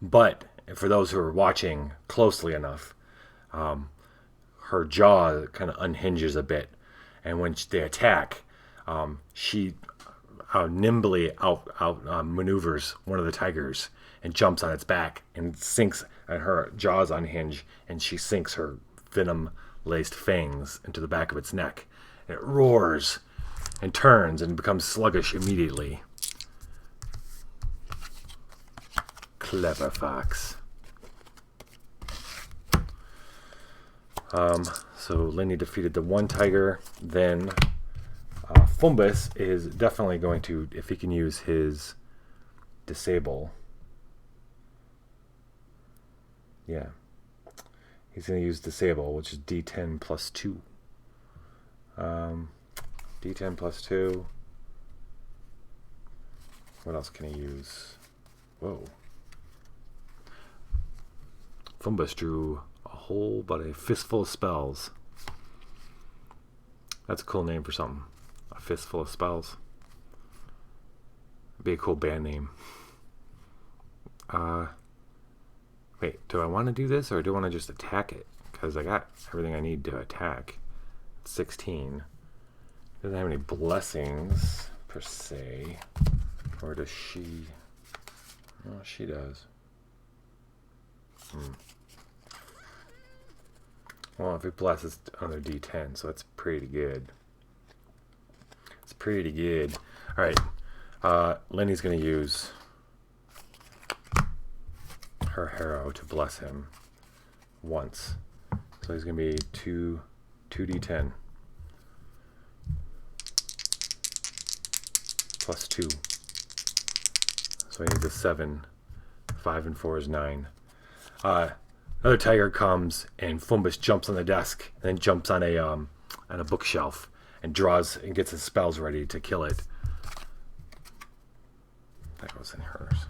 Speaker 2: But for those who are watching closely enough, her jaw kind of unhinges a bit. And when they attack, she nimbly maneuvers one of the tigers and jumps on its back and sinks, and her jaws unhinge, and she sinks her venom-laced fangs into the back of its neck. And it roars and turns and becomes sluggish immediately. Clever fox. So Lenny defeated the one tiger. Then Fumbus is definitely going to, if he can use his disable. Yeah. He's going to use disable, which is D10 plus 2. D10 plus 2. What else can he use? Whoa. Fumbus drew a fistful of spells. That's a cool name for something. A fistful of spells. Be a cool band name. Wait, do I want to do this or do I want to just attack it? Because I got everything I need to attack. 16. Doesn't have any blessings per se. Or does she? Oh, she does. Well, if it blesses another D10, so that's pretty good. It's pretty good. All right, Lenny's going to use her harrow to bless him once. So he's going to be 2d10 plus 2. So he needs a 7. 5 and 4 is 9. Another tiger comes and Fumbus jumps on the desk and then jumps on a bookshelf and draws and gets his spells ready to kill it. That goes in hers.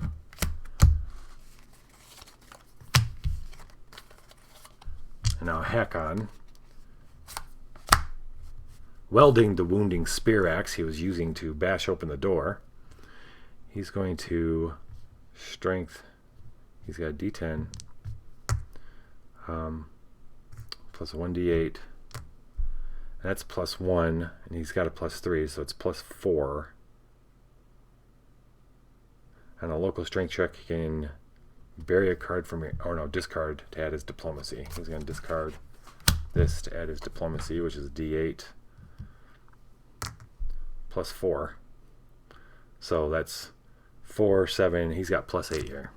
Speaker 2: And now Hakon, welding the wounding spear axe he was using to bash open the door, he's going to strength. He's got a D10 plus a 1d8. That's plus 1, and he's got a plus 3, so it's plus 4. On a local strength check, he can bury a card from, discard to add his diplomacy. He's going to discard this to add his diplomacy, which is a d8 plus 4. So that's 4, 7. He's got plus 8 here.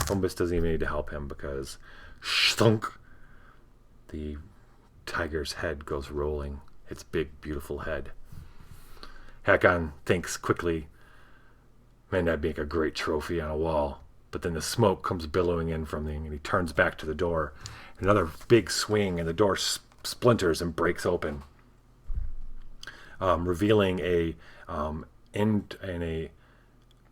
Speaker 2: Fumbus doesn't even need to help him because stunk. The tiger's head goes rolling. Its big, beautiful head. Hakon thinks quickly, man, that'd make a great trophy on a wall. But then the smoke comes billowing in from and he turns back to the door. Another big swing, and the door splinters and breaks open, revealing a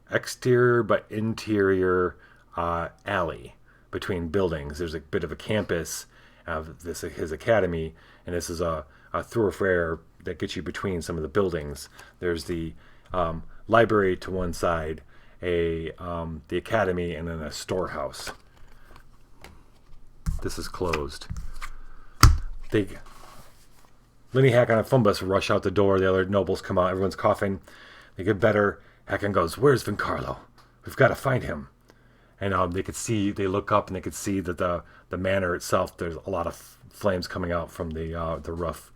Speaker 2: exterior but interior alley between buildings. There's a bit of a campus of his academy, and this is a thoroughfare that gets you between some of the buildings. There's the library to one side, the academy, and then a storehouse. This is closed. Lenny, Hakon, and Fumbus rush out the door. The other nobles come out. Everyone's coughing. They get better. Hakon goes, "Where's Vincarlo? We've got to find him." And they look up and they could see that the manor itself, there's a lot of flames coming out from the roof.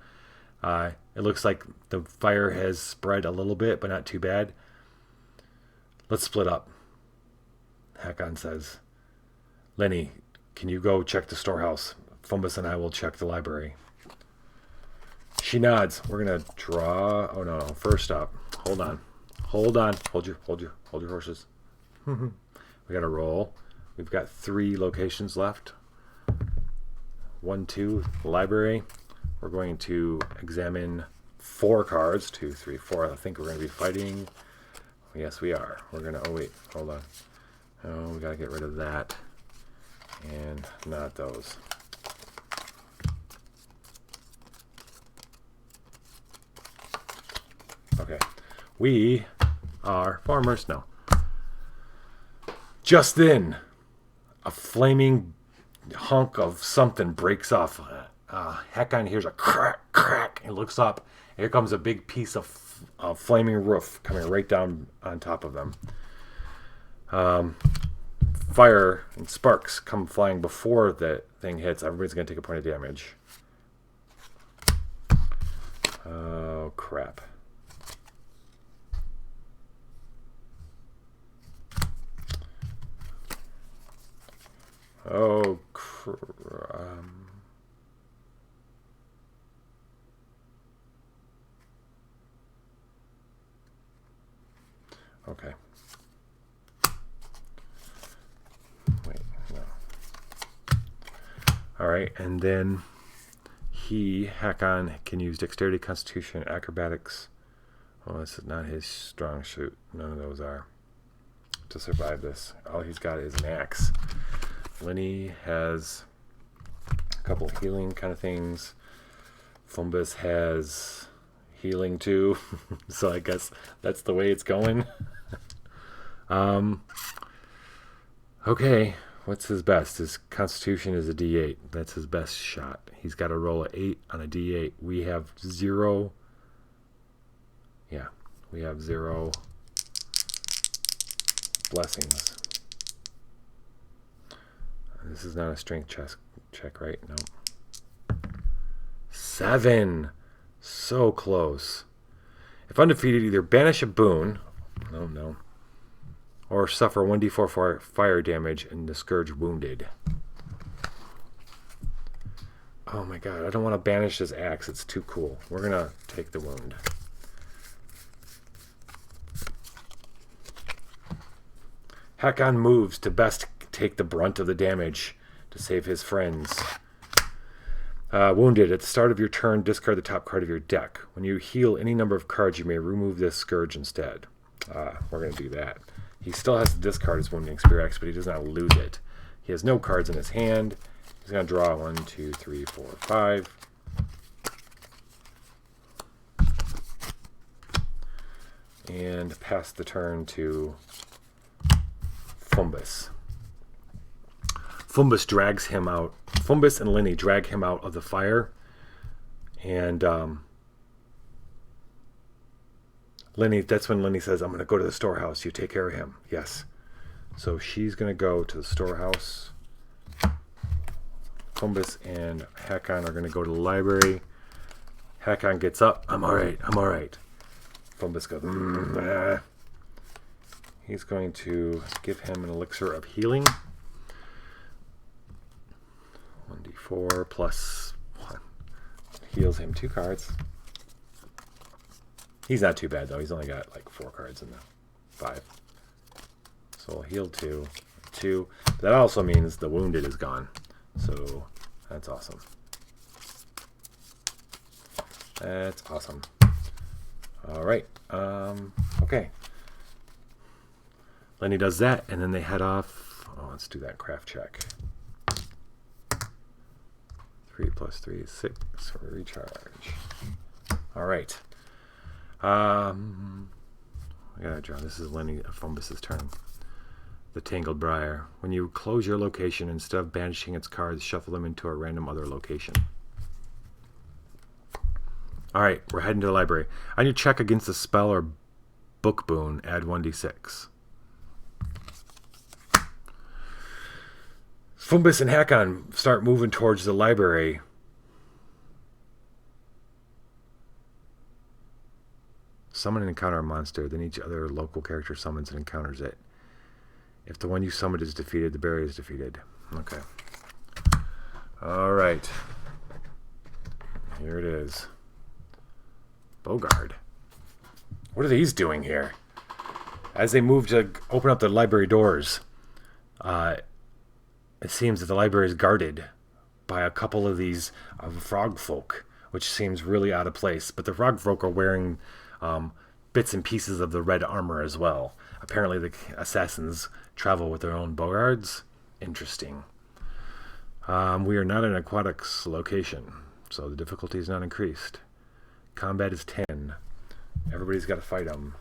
Speaker 2: It looks like the fire has spread a little bit, but not too bad. "Let's split up," Hakon says. "Lenny, can you go check the storehouse? Fumbus and I will check the library." She nods. "We're gonna draw. Oh no! First up, hold on. Hold your horses. We gotta roll. We've got 3 locations left. 1, 2, library. We're going to examine 4 cards. 2, 3, 4. I think we're gonna be fighting. Yes, we are. We're gonna. Oh wait, hold on. Oh, we gotta get rid of that, and not those. Okay, we are farmers. No. Just then, a flaming hunk of something breaks off. Hakon hears a crack, crack, and looks up. Here comes a big piece of flaming roof coming right down on top of them. Fire and sparks come flying before the thing hits. Everybody's going to take a point of damage. Oh, crap. Oh, okay. Wait, no. All right, and then Hakon, can use dexterity, constitution, acrobatics. Oh, this is not his strong suit. None of those are. To survive this, all he's got is an axe. Lenny has a couple of healing kind of things. Fumbus has healing too. So I guess that's the way it's going. Okay, what's his best? His constitution is a D8. That's his best shot. He's got to roll an 8 on a D8. We have 0. Yeah, we have 0 blessings. This is not a strength check, right? No. 7. So close. If undefeated, either banish a boon, no, or suffer 1d4 fire damage and discourage wounded. Oh my god, I don't want to banish this axe. It's too cool. We're going to take the wound. Hakon moves to best take the brunt of the damage to save his friends. Wounded. At the start of your turn, discard the top card of your deck. When you heal any number of cards, you may remove this scourge instead. We're going to do that. He still has to discard his Wounding Spear Axe, but he does not lose it. He has no cards in his hand. He's going to draw 1, 2, 3, 4, 5. And pass the turn to Fumbus. Fumbus drags him out. Fumbus and Lenny drag him out of the fire. And Lenny, that's when Lenny says, "I'm going to go to the storehouse. You take care of him." Yes. So she's going to go to the storehouse. Fumbus and Hakon are going to go to the library. Hakon gets up. I'm all right. Fumbus goes, He's going to give him an elixir of healing. 1d4 plus 1. Heals him 2 cards. He's not too bad, though. He's only got like 4 cards in the 5. So we'll heal 2. 2. But that also means the wounded is gone. So that's awesome. That's awesome. All right. Okay. Lenny does that, and then they head off. Oh, let's do that craft check. 3 plus 3 is 6 for recharge. All right. I gotta draw. This is Lenny Fumbus's turn. The Tangled Briar. When you close your location, instead of banishing its cards, shuffle them into a random other location. All right, we're heading to the library. On your check against a spell or book boon, add 1d6. Fumbus and Hakon start moving towards the library. Summon and encounter a monster. Then each other local character summons and encounters it. If the one you summoned is defeated, the barrier is defeated. Okay. All right. Here it is. Bogard. What are these doing here? As they move to open up the library doors, it seems that the library is guarded by a couple of these frog folk, which seems really out of place. But the frog folk are wearing bits and pieces of the red armor as well. Apparently the assassins travel with their own bogards. Interesting. We are not in an aquatics location, so the difficulty is not increased. Combat is 10. Everybody's got to fight them.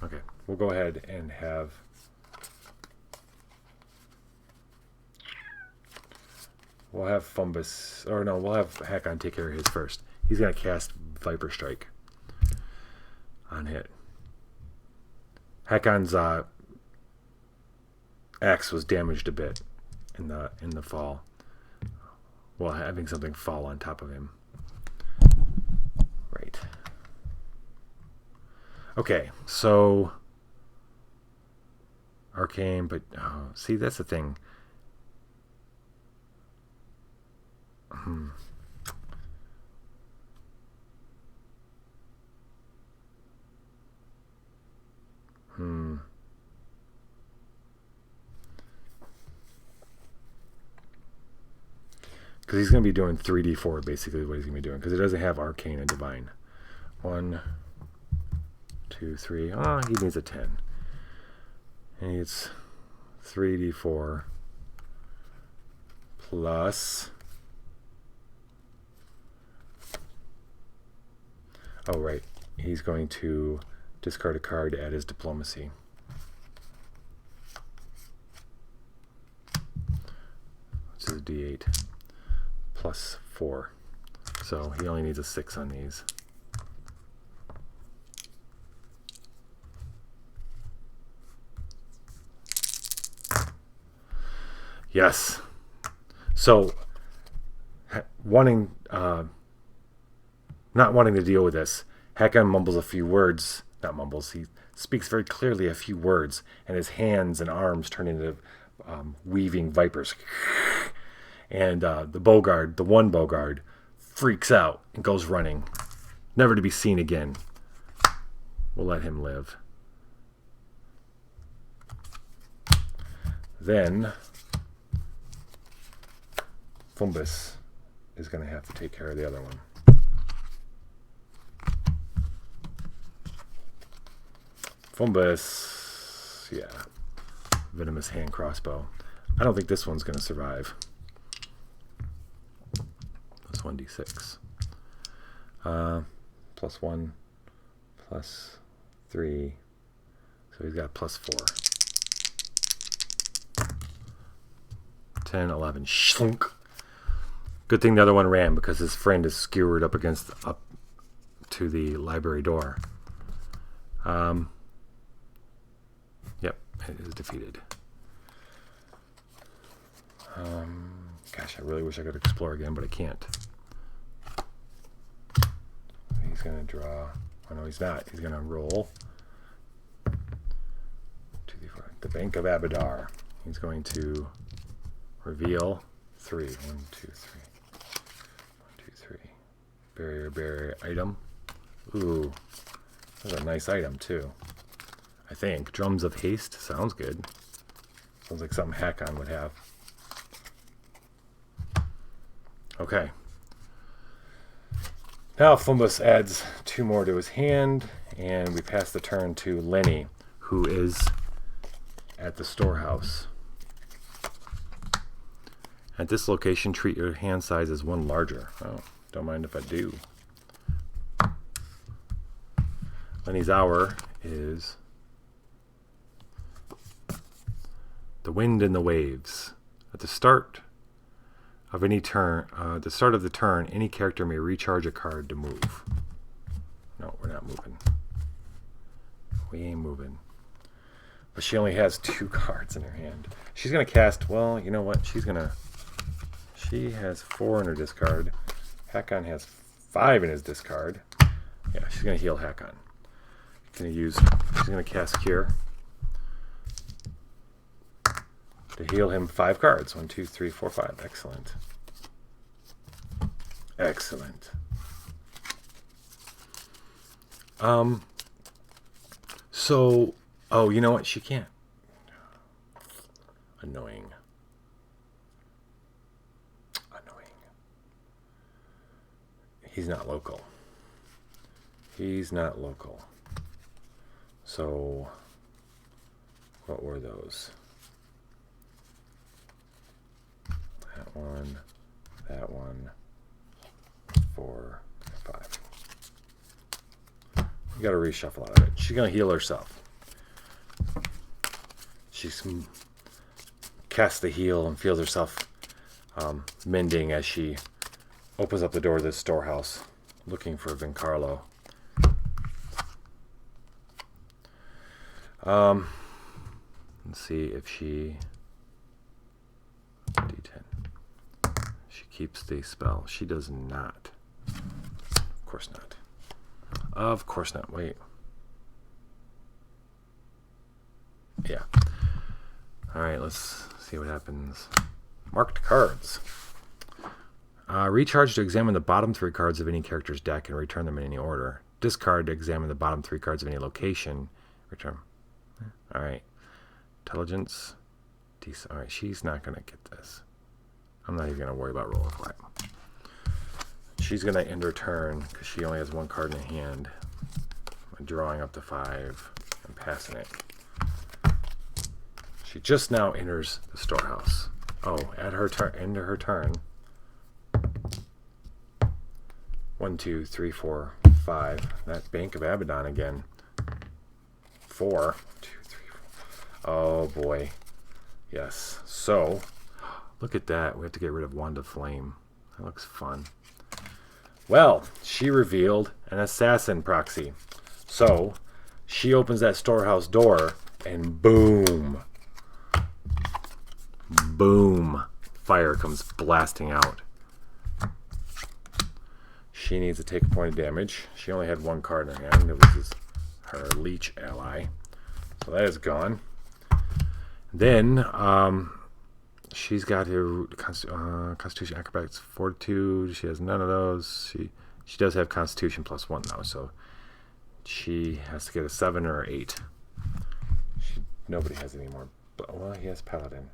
Speaker 2: Okay, we'll go ahead and have... We'll have Fumbus... Or no, we'll have Hakon take care of his first. He's going to cast Viper Strike on hit. Hakon's axe was damaged a bit in the fall. Well, having something fall on top of him. Right. Okay, so arcane, but see, that's the thing. Because he's going to be doing 3d4, basically, what he's going to be doing. Because it doesn't have arcane and divine. 1, 2, 3. Oh, he needs a 10. And it's 3d4 plus... Oh, right. He's going to discard a card to add his diplomacy. This is a d8 plus 4. So he only needs a 6 on these. Yes. So, not wanting to deal with this, Hakon mumbles a few words. Not mumbles, he speaks very clearly a few words, and his hands and arms turn into weaving vipers. And the Bogard, the one Bogard, freaks out and goes running, never to be seen again. We'll let him live. Then Fumbus is going to have to take care of the other one. Fumbus, yeah. Venomous hand crossbow. I don't think this one's going to survive. Plus 1d6. Plus 1, plus 3. So he's got plus 4. 10, 11. Shlunk. Good thing the other one ran because his friend is skewered up to the library door. Yep, it is defeated. Gosh, I really wish I could explore again, but I can't. He's going to draw... Oh, no, he's not. He's going to roll to the Bank of Abadar. He's going to reveal 3. 1, 2, 3. 1, 2, 3. Barrier item. Ooh, that's a nice item, too. I think. Drums of Haste. Sounds good. Sounds like something Hakon would have. Okay. Now Fumbus adds 2 more to his hand, and we pass the turn to Lenny, who is at the storehouse. At this location, treat your hand size as 1 larger. Oh, don't mind if I do. Lenny's hour is the wind and the waves. At the start of any turn, at the start of the turn, any character may recharge a card to move. No, we're not moving. We ain't moving. But she only has 2 cards in her hand. She's going to cast, well, you know what? She has 4 in her discard. Hakon has 5 in his discard. Yeah, she's going to heal Hakon. She's going to cast Cure to heal him 5 cards. 1, 2, 3, 4, 5. Excellent. Excellent. So, oh, you know what? She can't. Annoying. He's not local. He's not local. So, what were those? That one, 4, 5. You gotta reshuffle out of it. She's gonna heal herself. She's casts the heal and feels herself mending as she opens up the door to this storehouse, looking for Vincarlo. Let's see if she... D10. She keeps the spell. She does not. Of course not. Of course not. Wait. Yeah. Alright, let's see what happens. Marked cards. Recharge to examine the bottom 3 cards of any character's deck and return them in any order. Discard to examine the bottom 3 cards of any location. Return. Alright. Intelligence. Decent. Alright, she's not going to get this. I'm not even going to worry about roll for it. She's going to end her turn because she only has 1 card in her hand. I'm drawing up to 5 and passing it. She just now enters the storehouse. Oh, at her turn, end of her turn. 1, 2, 3, 4, 5. That Bank of Abaddon again. 4. 2, 3, 4. Oh boy. Yes. So, look at that. We have to get rid of Wand of Flame. That looks fun. Well, she revealed an assassin proxy. So, she opens that storehouse door and boom. Boom. Fire comes blasting out. She needs to take a point of damage. She only had 1 card in her hand. It was her leech ally. So that is gone. Then, she's got her Constitution, Acrobatics, Fortitude. She has none of those. She does have Constitution +1 though, so she has to get a 7 or 8. Nobody has any more. Well, he has Paladin.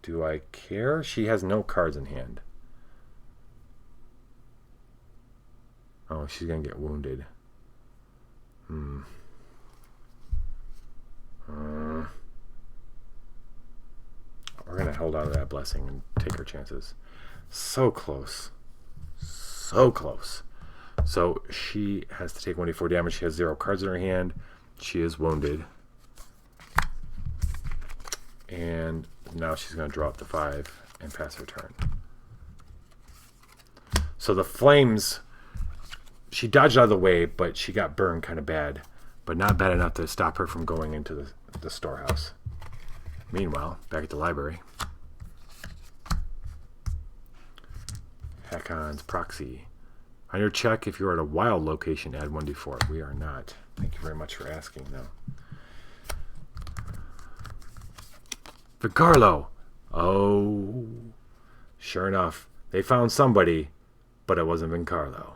Speaker 2: Do I care? She has no cards in hand. Oh, she's going to get wounded. We're going to hold on to that blessing and take our chances. So close. So close. So she has to take 1d4 damage. She has 0 cards in her hand. She is wounded. And now she's going to draw up to 5 and pass her turn. So the flames, she dodged out of the way, but she got burned kind of bad. But not bad enough to stop her from going into the storehouse. Meanwhile, back at the library. Hakon's proxy. On your check, if you're at a wild location, add 1d4. We are not. Thank you very much for asking, though. Vincarlo. Oh, sure enough, they found somebody, but it wasn't Vincarlo.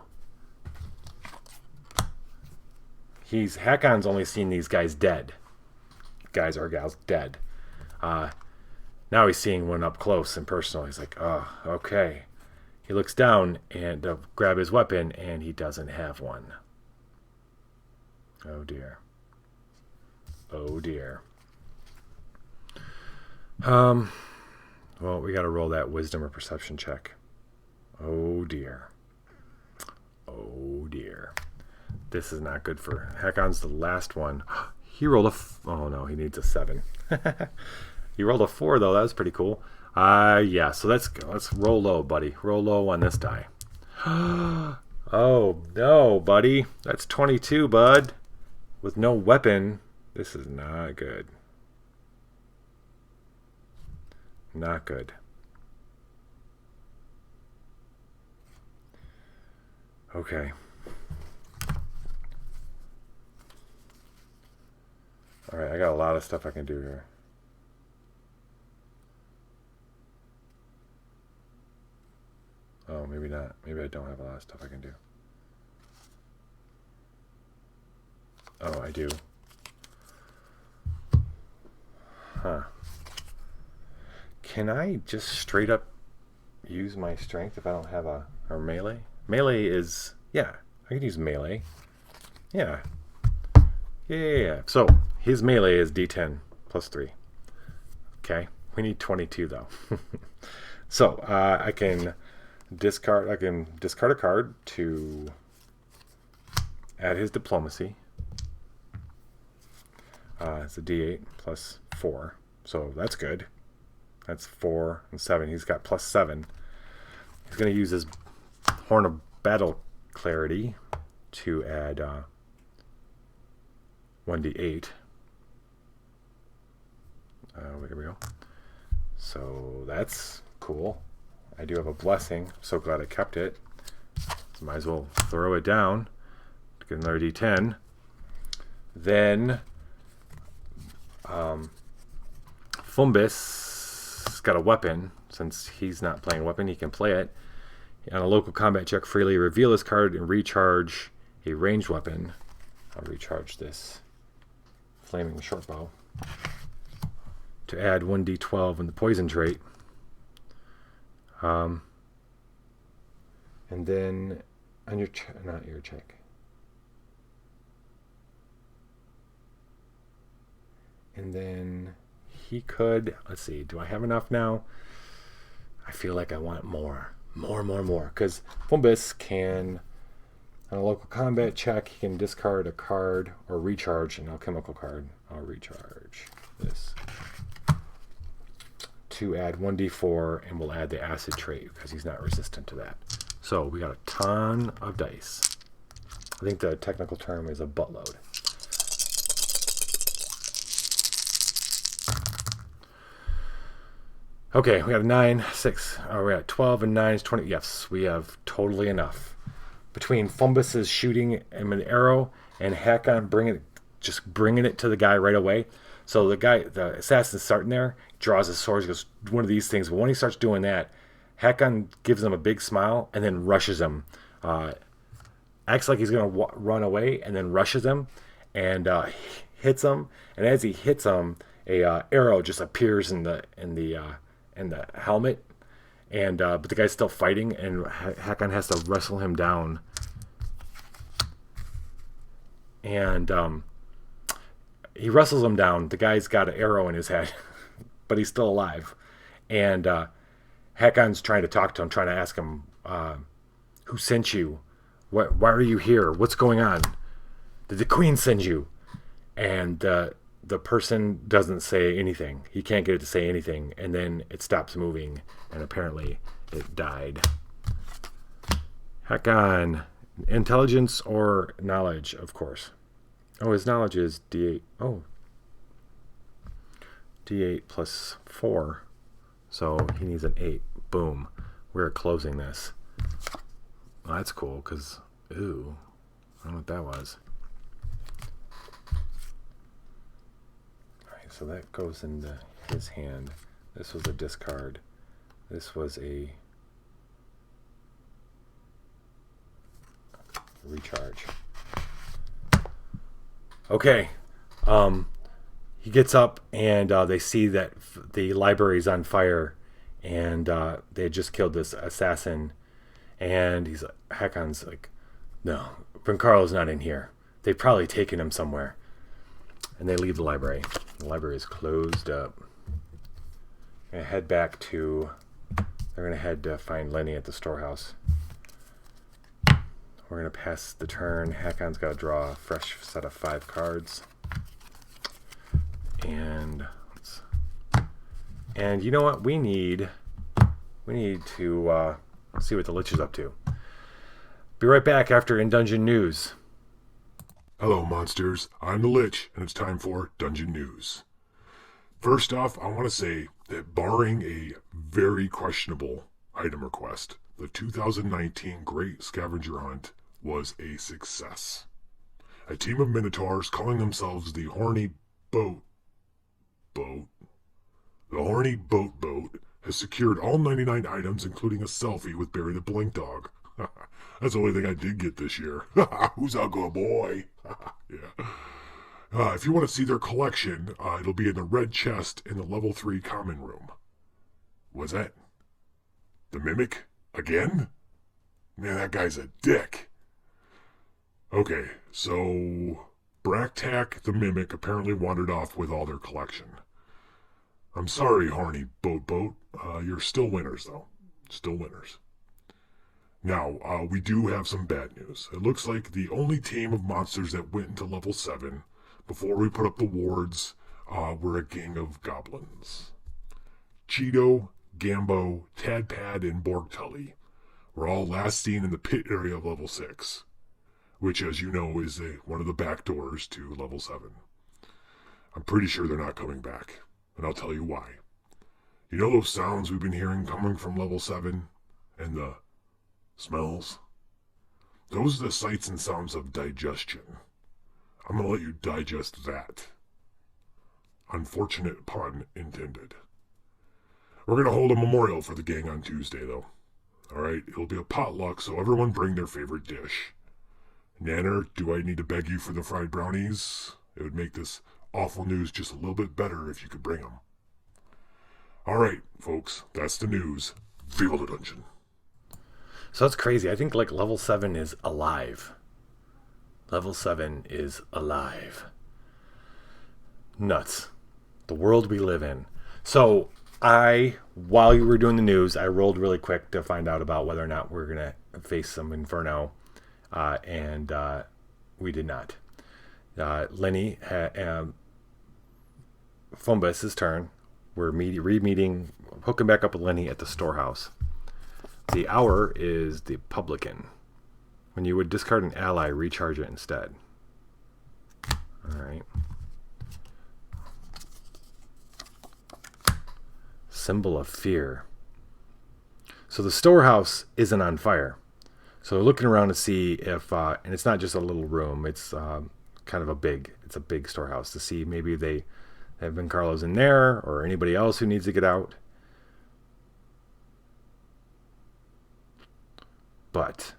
Speaker 2: Hakon's only seen these guys dead. Guys or gals dead. Now he's seeing one up close and personal. He's like, oh, okay. He looks down and grab his weapon, and he doesn't have one. Oh dear. Oh dear. Well, we got to roll that wisdom or perception check. Oh dear. Oh dear. This is not good for Hakon's the last one. He rolled oh no, he needs a 7. You rolled a 4 though. That was pretty cool. Yeah. So let's go. Let's roll low, buddy. Roll low on this die. Oh no, buddy. That's 22, bud. With no weapon. This is not good. Not good. Okay. Alright, I got a lot of stuff I can do here. Oh, maybe not. Maybe I don't have a lot of stuff I can do. Oh, I do. Huh. Can I just straight up use my strength if I don't have a melee? Melee is, yeah, I can use melee. Yeah. Yeah. So his melee is D10 plus 3. Okay. We need 22 though. So I can discard a card to add his diplomacy. It's a D8 plus 4. So that's good. That's 4 and 7. He's got plus 7. He's going to use his Horn of Battle Clarity to add 1d8. Here we go. So that's cool. I do have a blessing. So glad I kept it. So might as well throw it down to get another d10. Then Fumbus got a weapon. Since he's not playing a weapon, he can play it. On a local combat check, freely reveal this card and recharge a ranged weapon. I'll recharge this flaming shortbow to add 1d12 in the poison trait. And then on your not your check. And then he could, let's see, do I have enough now? I feel like I want more. More. Because Fumbus can, on a local combat check, he can discard a card or recharge an alchemical card. I'll recharge this to add 1d4, and we'll add the acid trait because he's not resistant to that. So we got a ton of dice. I think the technical term is a buttload. Okay, we have 9, 6. Oh, we got 12 and 9 is 20. Yes, we have totally enough. Between Fumbus's shooting him an arrow and Hakon bringing it to the guy right away. So the assassin's starting there, draws his sword, goes one of these things. But when he starts doing that, Hakon gives him a big smile and then rushes him. Acts like he's going to run away and then rushes him and hits him. And as he hits him, a arrow just appears in the helmet, and but the guy's still fighting, and Hakon has to wrestle him down. And he wrestles him down. The guy's got an arrow in his head, but he's still alive. And Hakon's trying to talk to him, trying to ask him, who sent you? Why are you here? What's going on? Did the queen send you? And the person doesn't say anything. He can't get it to say anything, and then it stops moving, and apparently it died. Hakon, intelligence or knowledge, of course. Oh, his knowledge is D8. Oh, D8 plus 4. So he needs an 8. Boom. We're closing this. Well, that's cool, because, ooh, I don't know what that was. Alright, so that goes into his hand. This was a discard. This was a recharge. Okay. He gets up, and they see that the library's on fire, and they had just killed this assassin. And he's like, Hakon's like, no, Brincarlo's not in here. They've probably taken him somewhere. And they leave the library. The library is closed up. They're gonna head to find Lenny at the storehouse. We're gonna pass the turn. Hakon's gotta draw a fresh set of 5 cards. And And you know what? We need to see what the Lich is up to. Be right back after In Dungeon News.
Speaker 1: Hello, monsters. I'm the Lich, and it's time for Dungeon News. First off, I want to say that barring a very questionable item request, the 2019 Great Scavenger Hunt was a success. A team of Minotaurs calling themselves the Horny Boat has secured all 99 items, including a selfie with Barry the Blink Dog. That's the only thing I did get this year. Who's a good boy? Yeah. If you want to see their collection, it'll be in the red chest in the level 3 common room. What's that? The Mimic? Again? Man, that guy's a dick. Okay, so Braktak the Mimic apparently wandered off with all their collection. I'm sorry, Horny Boat. You're still winners, though. Still winners. Now, we do have some bad news. It looks like the only team of monsters that went into level 7 before we put up the wards were a gang of goblins. Cheeto, Gambo, Tadpad, and Borgtully were all last seen in the pit area of level 6, which, as you know, is one of the back doors to level 7. I'm pretty sure they're not coming back, and I'll tell you why. You know those sounds we've been hearing coming from level 7? And the smells? Those are the sights and sounds of digestion. I'm gonna let you digest that. Unfortunate pun intended. We're gonna hold a memorial for the gang on Tuesday, though. Alright, it'll be a potluck, so everyone bring their favorite dish. Nanner, do I need to beg you for the fried brownies? It would make this awful news just a little bit better if you could bring them. Alright, folks, that's the news. Viva the dungeon.
Speaker 2: So that's crazy. I think like level 7 is alive. Level 7 is alive. Nuts. The world we live in. So while you were doing the news, I rolled really quick to find out about whether or not we're going to face some Inferno. And we did not. Lenny, Fumbus' turn. We're re-meeting, hooking back up with Lenny at the storehouse. The hour is the publican. When you would discard an ally, recharge it instead. Alright. Symbol of fear. So the storehouse isn't on fire. So we're looking around to see if, and it's not just a little room, it's kind of a big storehouse, to see maybe they have been Carlos in there or anybody else who needs to get out. But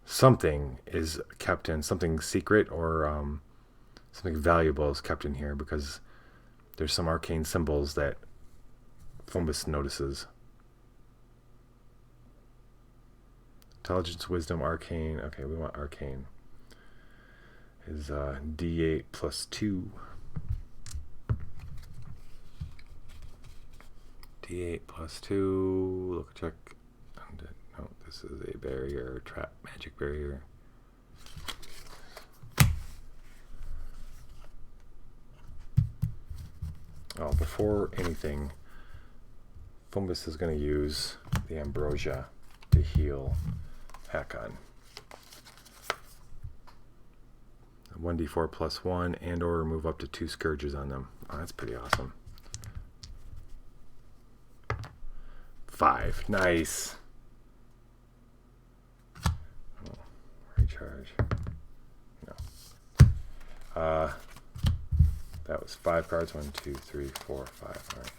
Speaker 2: something is kept in, something secret or something valuable is kept in here, because there's some arcane symbols that Fumbus notices. Intelligence, wisdom, arcane. Okay, we want arcane. Is D8 plus 2. D8 plus 2. Look, check. No, this is a barrier, trap, magic barrier. Oh, before anything, Fumbus is going to use the ambrosia to heal Hakon. 1d4 plus 1, and or remove up to 2 scourges on them. Oh, that's pretty awesome. 5. Nice. Oh, recharge. No. That was 5 cards. 1, 2, 3, 4, 5. All right.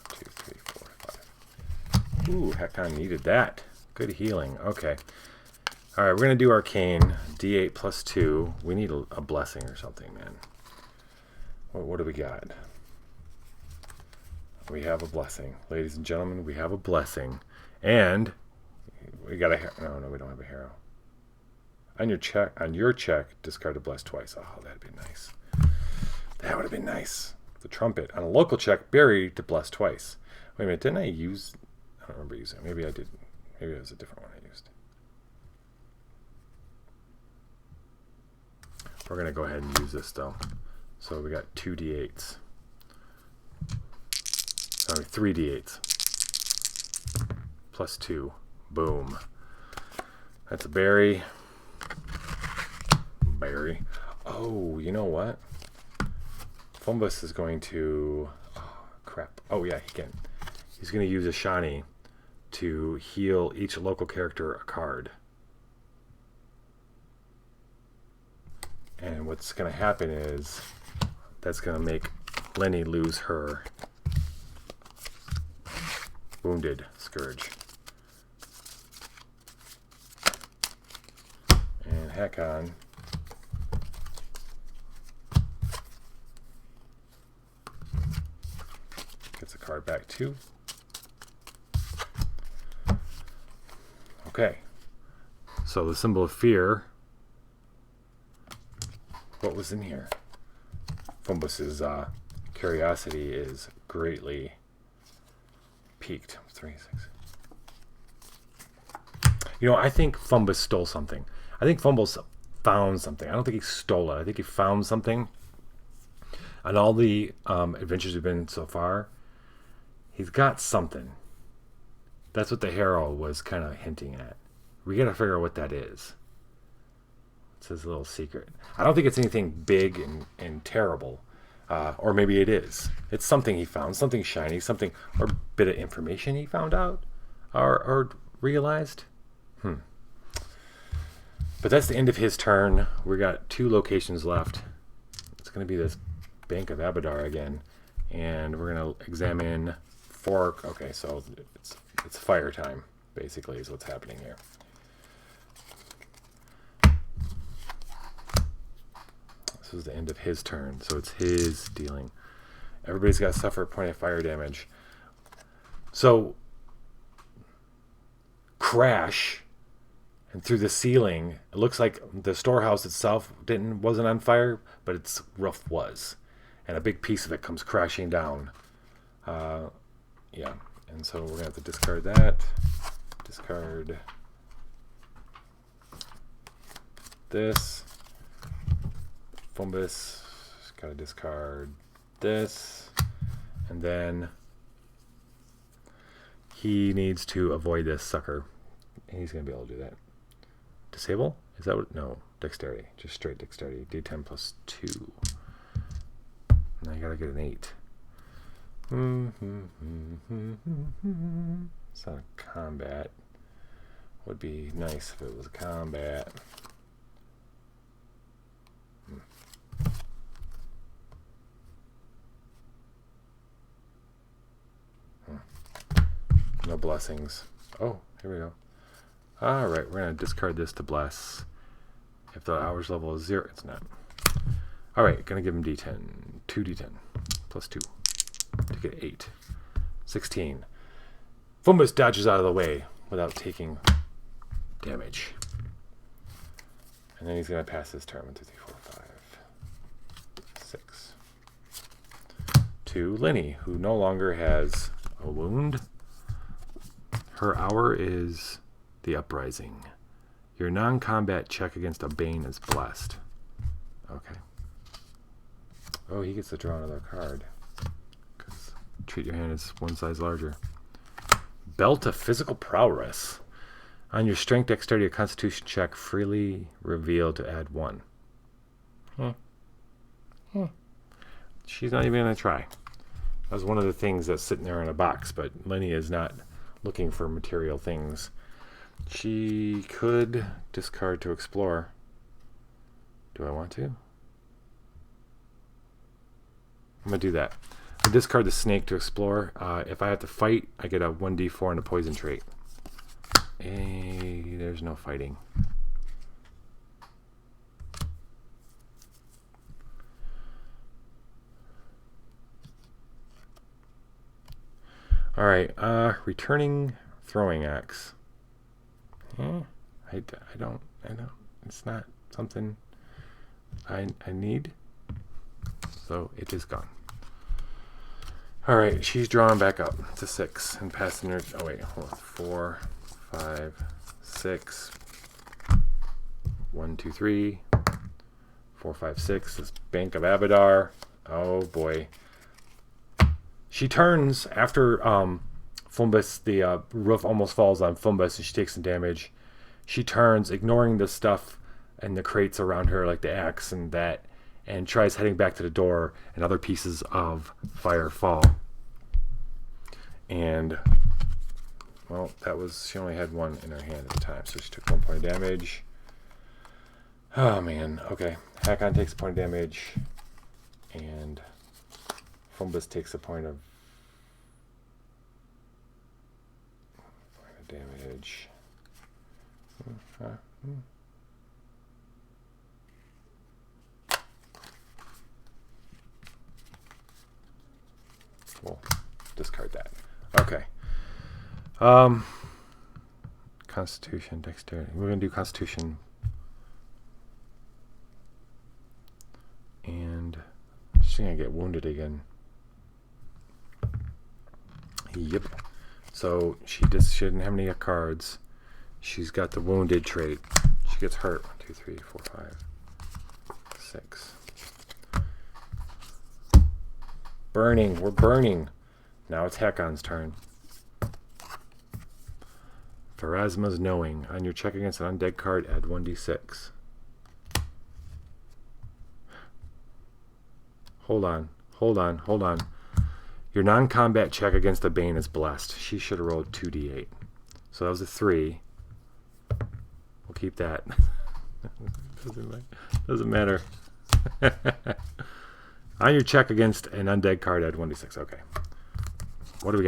Speaker 2: 2, 3, 4, 5. Ooh, Hakon needed that. Good healing. Okay. All right, we're going to do arcane. D8 plus 2. We need a blessing or something, man. What do we got? We have a blessing. Ladies and gentlemen, we have a blessing. And we got a hero. No, we don't have a hero. On your check, discard a bless twice. Oh, that'd be nice. That would have been nice. The trumpet. On a local check, bury to bless twice. Wait a minute, didn't I use... I don't remember using it. Maybe I didn't. Maybe it was a different one I used. We're going to go ahead and use this, though. So we got 2d8s. Sorry, 3d8s. Plus 2. Boom. That's a berry. Berry. Oh, you know what? Fumbus is going to... Oh, crap. Oh, yeah, he can. He's going to use a shiny to heal each local character a card. And what's going to happen is that's going to make Lenny lose her wounded Scourge. And Hakon gets a card back too. Okay. So the symbol of fear. What was in here? Fumbus's curiosity is greatly piqued. 3, 6. You know, I think Fumbus stole something. I think Fumbus found something. I don't think he stole it. I think he found something. On all the adventures we've been so far, he's got something. That's what the hero was kind of hinting at. We got to figure out what that is. It's his little secret. I don't think it's anything big and terrible. Or maybe it is. It's something he found, something shiny, something, or a bit of information he found out or realized. But that's the end of his turn. We got 2 locations left. It's going to be this Bank of Abadar again. And we're going to examine 4. Okay, so it's fire time, basically, is what's happening here. This is the end of his turn, so it's his dealing. Everybody's got to suffer a point of fire damage. So, crash, and through the ceiling, it looks like the storehouse itself wasn't on fire, but its roof was. And a big piece of it comes crashing down. Yeah, and so we're going to have to discard that. Discard this. Fumbus, got to discard this, and then he needs to avoid this sucker. And he's going to be able to do that. Disable? Is that what? No, dexterity. Just straight dexterity. D10 plus 2. Now you got to get an 8. It's not a combat. Would be nice if it was a combat. No blessings. Oh, here we go. Alright, we're going to discard this to bless. If the hours level is 0, it's not. Alright, going to give him D10. 2d10 plus 2 to get 8. 16. Fumbus dodges out of the way without taking damage. And then he's going to pass his turn. 1, 2, 3, 4, 5, 6. To Lenny, who no longer has a wound. Her hour is the uprising. Your non-combat check against a Bane is blessed. Okay. Oh, he gets to draw another card. Because treat your hand as 1 size larger. Belt of Physical Prowess. On your strength, dexterity, or constitution check, freely reveal to add 1. She's not even going to try. That was one of the things that's sitting there in a box, but Lenny is not looking for material things. She could discard to explore. Do I want to? I'm going to do that. I discard the snake to explore. If I have to fight, I get a 1d4 and a poison trait. Hey, there's no fighting. Alright, returning throwing axe. I don't, it's not something I need. So it is gone. Alright, she's drawing back up to 6 and passing her, oh wait, hold on, 4, 5, 6, 1, 2, 3, 4, 5, 6. This Bank of Abadar. Oh boy. She turns after Fumbus, the roof almost falls on Fumbus and she takes some damage. She turns, ignoring the stuff and the crates around her, like the axe and that, and tries heading back to the door, and other pieces of fire fall. And, well, that was, she only had one in her hand at the time, so she took 1 point of damage. Oh, man. Okay. Hakon takes a point of damage, and Fumbus takes a point of damage. We'll discard that. Okay. Constitution, dexterity. We're going to do Constitution. And she's going to get wounded again. Yep. So she didn't have any cards. She's got the wounded trait. She gets hurt. 1, 2, 3, 4, 5, 6. Burning. We're burning. Now it's Hakon's turn. Pharasma's Knowing. On your check against an undead card, add 1d6. Hold on. Your non-combat check against the Bane is blessed. She should have rolled 2d8. So that was a 3. We'll keep that. Doesn't matter. On your check against an undead card, add 1d6. Okay. What do we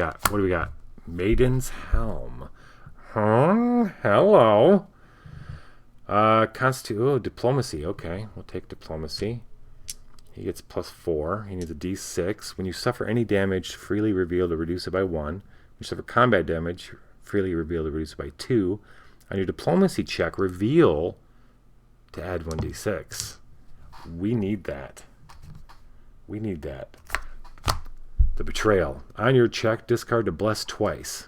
Speaker 2: got? Maiden's Helm. Huh? Hello. Diplomacy. Okay, we'll take Diplomacy. He gets +4. He needs a d6. When you suffer any damage, freely reveal to reduce it by 1. When you suffer combat damage, freely reveal to reduce it by 2. On your Diplomacy check, reveal to add 1d6. We need that. The Betrayal. On your check, discard to bless twice.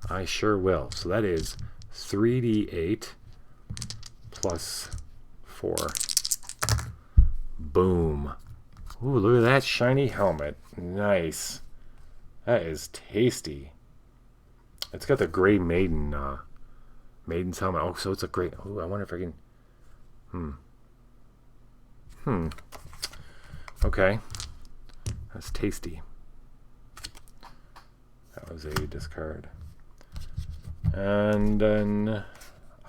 Speaker 2: I sure will. So that is 3d8 +4. Boom. Ooh, look at that shiny helmet. Nice. That is tasty. It's got the gray maiden's helmet. Oh, so it's a great. Oh, I wonder if I can. Okay. That's tasty. That was a discard. And then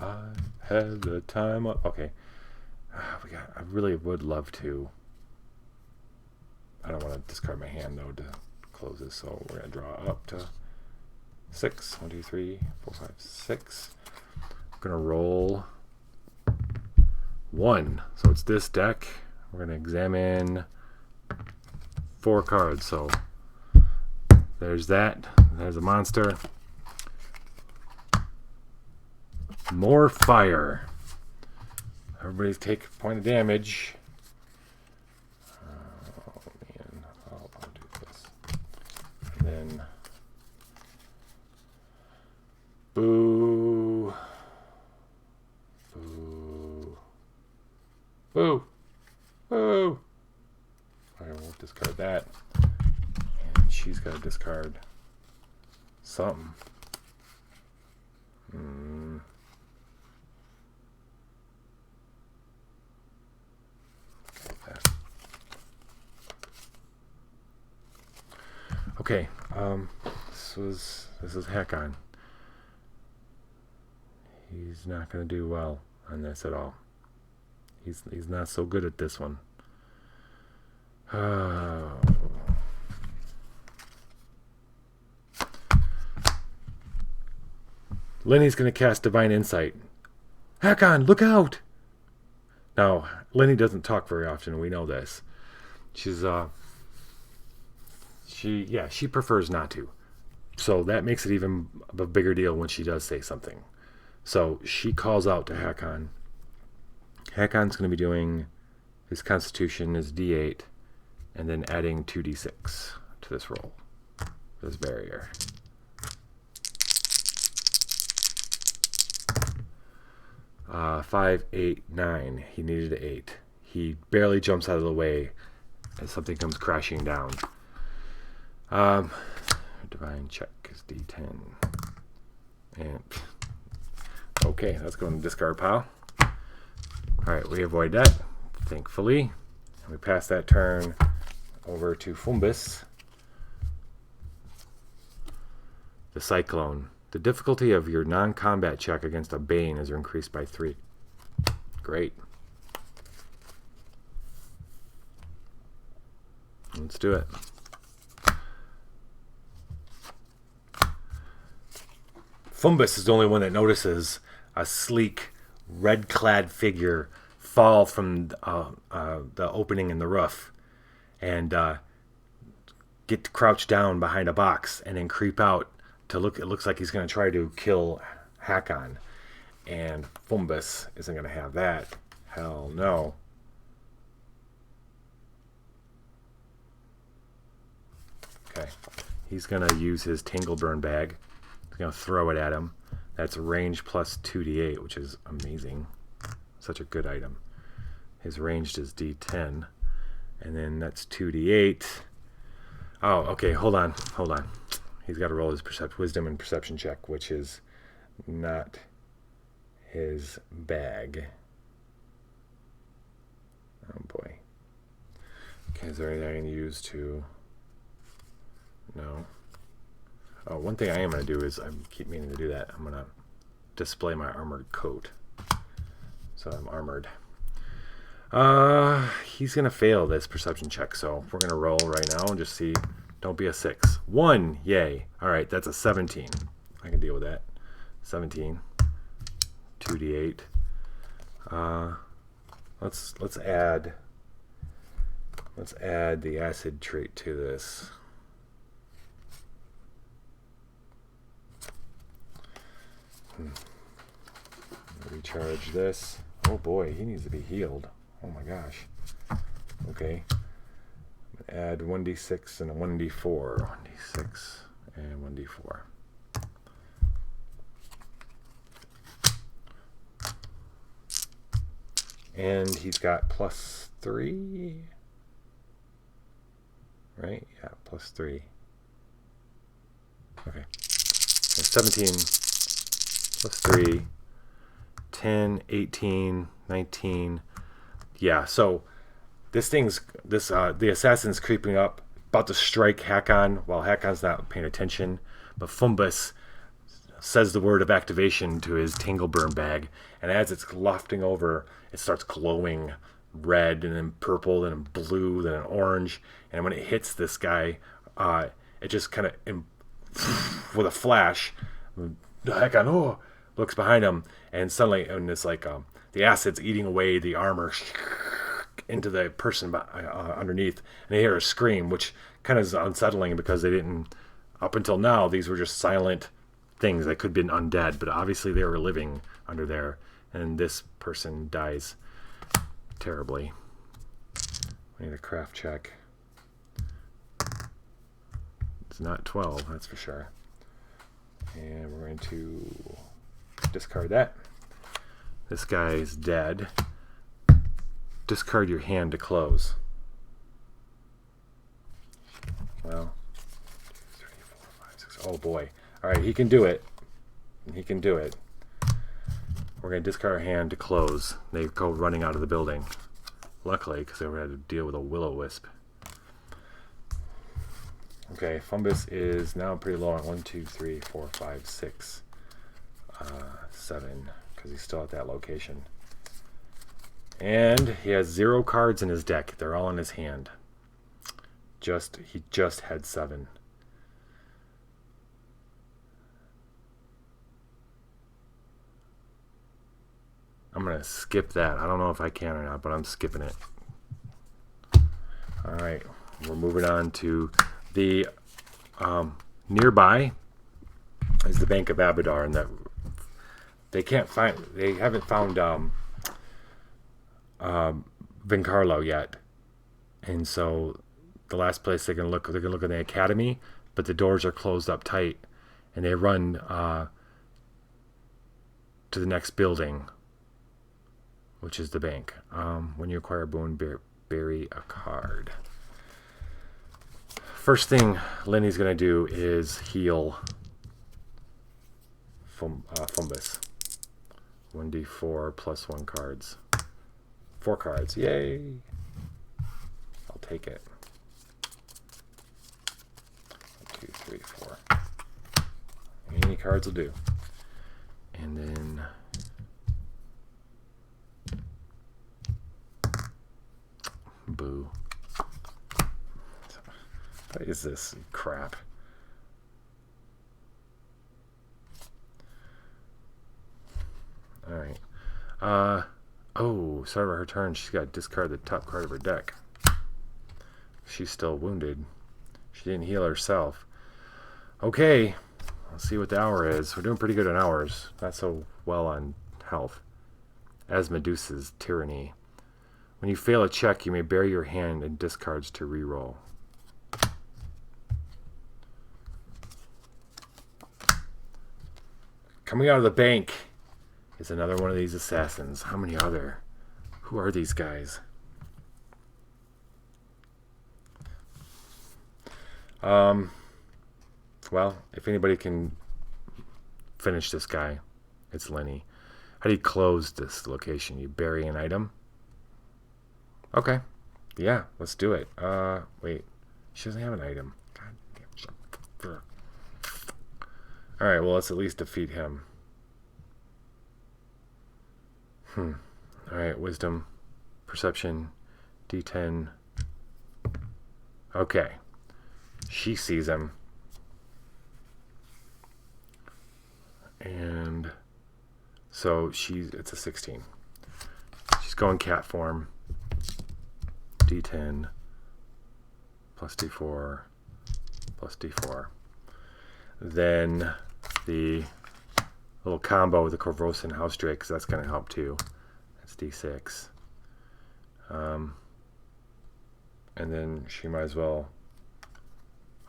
Speaker 2: I had the time up. Okay. I really would love to. I don't want to discard my hand though to close this, so we're gonna draw up to 6. 1, 2, 3, 4, 5, 6. I'm gonna roll 1. So it's this deck. We're gonna examine 4 cards. So there's that. There's a monster. More fire. Everybody take a point of damage. Oh man, I'll do this. And then boo. Boo. I won't discard that. And she's got to discard something. Okay, this is Hakon. He's not going to do well on this at all. He's not so good at this one. Lenny's going to cast Divine Insight. Hakon, look out! Now, Lenny doesn't talk very often, we know this. She prefers not to. So that makes it even a bigger deal when she does say something. So she calls out to Hakon. Hakon's going to be doing his Constitution is D8 and then adding 2d6 to this roll. This barrier. Uh, 5, 8, 9. He needed 8. He barely jumps out of the way as something comes crashing down. Divine check is D10. And okay, let's go in the discard pile. Alright, we avoid that, thankfully. And we pass that turn over to Fumbus. The Cyclone. The difficulty of your non-combat check against a Bane is increased by 3. Great. Let's do it. Fumbus is the only one that notices a sleek, red-clad figure fall from the opening in the roof and get to crouch down behind a box and then creep out to look. It looks like he's going to try to kill Hakon. And Fumbus isn't going to have that. Hell no. Okay. He's going to use his Tangleburn bag. He's going to throw it at him. That's range plus 2d8, which is amazing. Such a good item. His ranged is d10. And then that's 2d8. Oh, okay. Hold on. He's got to roll his wisdom and perception check, which is not his bag. Oh, boy. Okay, is there anything I can use to... No. Oh, one thing I am going to do is, I keep meaning to do that, I'm going to display my armored coat. So I'm armored. He's going to fail this perception check, so we're going to roll right now and just see. Don't be a 6. 1, yay. Alright, that's a 17. I can deal with that. 17. 2d8. Let's add the acid trait to this. Recharge this. Oh boy, he needs to be healed. Oh my gosh. Okay. Add 1d6 and a 1d4. 1d6 and 1d4. And he's got plus 3. Right? Yeah, plus 3. Okay. And 17 plus 3. 10, 18, 19. Yeah, so the assassin's creeping up, about to strike Hakon while Hakon's not paying attention. But Fumbus says the word of activation to his Tangleburn bag, and as it's lofting over, it starts glowing red and then purple, then blue, then orange. And when it hits this guy, it just kind of, with a flash, Hakon looks behind him, and suddenly, and it's like the acid's eating away the armor into the person underneath, and they hear a scream, which kind of is unsettling because they didn't, up until now, these were just silent things that could have been undead, but obviously they were living under there, and this person dies terribly. I need a craft check. It's not 12, that's for sure. And we're going to discard that. This guy is dead. Discard your hand to close. Well, 2, 3, 4, 5, 6. Oh boy. Alright, he can do it. He can do it. We're going to discard our hand to close. They go running out of the building. Luckily, because they would have to deal with a will-o-wisp. Okay, Fumbus is now pretty low on 1, 2, 3, 4, 5, 6, 7, because he's still at that location. And he has 0 cards in his deck. They're all in his hand. He just had 7. I'm going to skip that. I don't know if I can or not, but I'm skipping it. Alright, we're moving on to the nearby is the Bank of Abadar, and that they haven't found Vincarlo yet, and so the last place they're gonna look in the academy, but the doors are closed up tight, and they run to the next building, which is the bank. When you acquire a boon, bury a card. First thing Lenny's going to do is heal Fumbus. 1d4 plus 1 cards. 4 cards. Yay! I'll take it. 1, 2, 3, 4. Any cards will do. And then boo. What is this crap? Alright. Oh, sorry about her turn. She's got to discard the top card of her deck. She's still wounded. She didn't heal herself. Okay. Let's see what the hour is. We're doing pretty good on hours. Not so well on health. As Medusa's Tyranny. When you fail a check, you may bury your hand in discards to reroll. Coming out of the bank is another one of these assassins. How many are there? Who are these guys? Well, if anybody can finish this guy, it's Lenny. How do you close this location? You bury an item? Okay. Yeah, let's do it. Wait. She doesn't have an item. God damn. Alright, well, let's at least defeat him. Alright, wisdom, perception, D10. Okay. She sees him. And so it's a 16. She's going cat form. D10 plus D4 plus D4. Then the little combo with the Corvosan House Drake, because that's going to help too. That's D6. And then she might as well...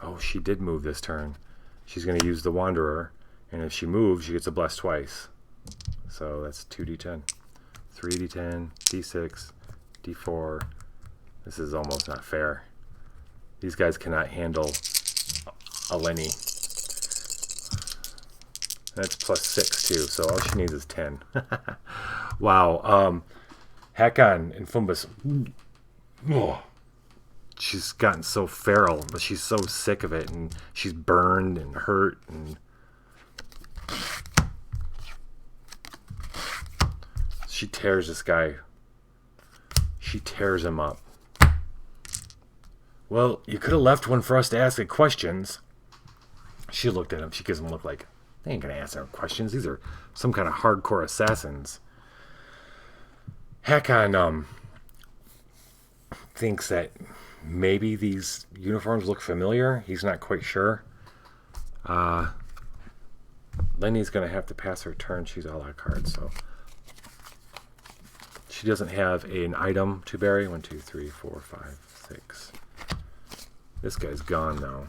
Speaker 2: Oh, she did move this turn. She's going to use the Wanderer, and if she moves, she gets a bless twice. So that's 2d10. 3d10, d6, d4. This is almost not fair. These guys cannot handle a Lenny. That's plus 6 too, so all she needs is 10. Wow. Hakon and Fumbus. Oh, she's gotten so feral, but she's so sick of it, and she's burned and hurt, and she tears this guy. She tears him up. Well, you could have left one for us to ask the questions. She looked at him. She gives him a look like, they ain't going to answer questions. These are some kind of hardcore assassins. Hakon thinks that maybe these uniforms look familiar. He's not quite sure. Lenny's going to have to pass her turn. She's all out of cards, so she doesn't have an item to bury. 1, 2, 3, 4, 5, 6. This guy's gone now.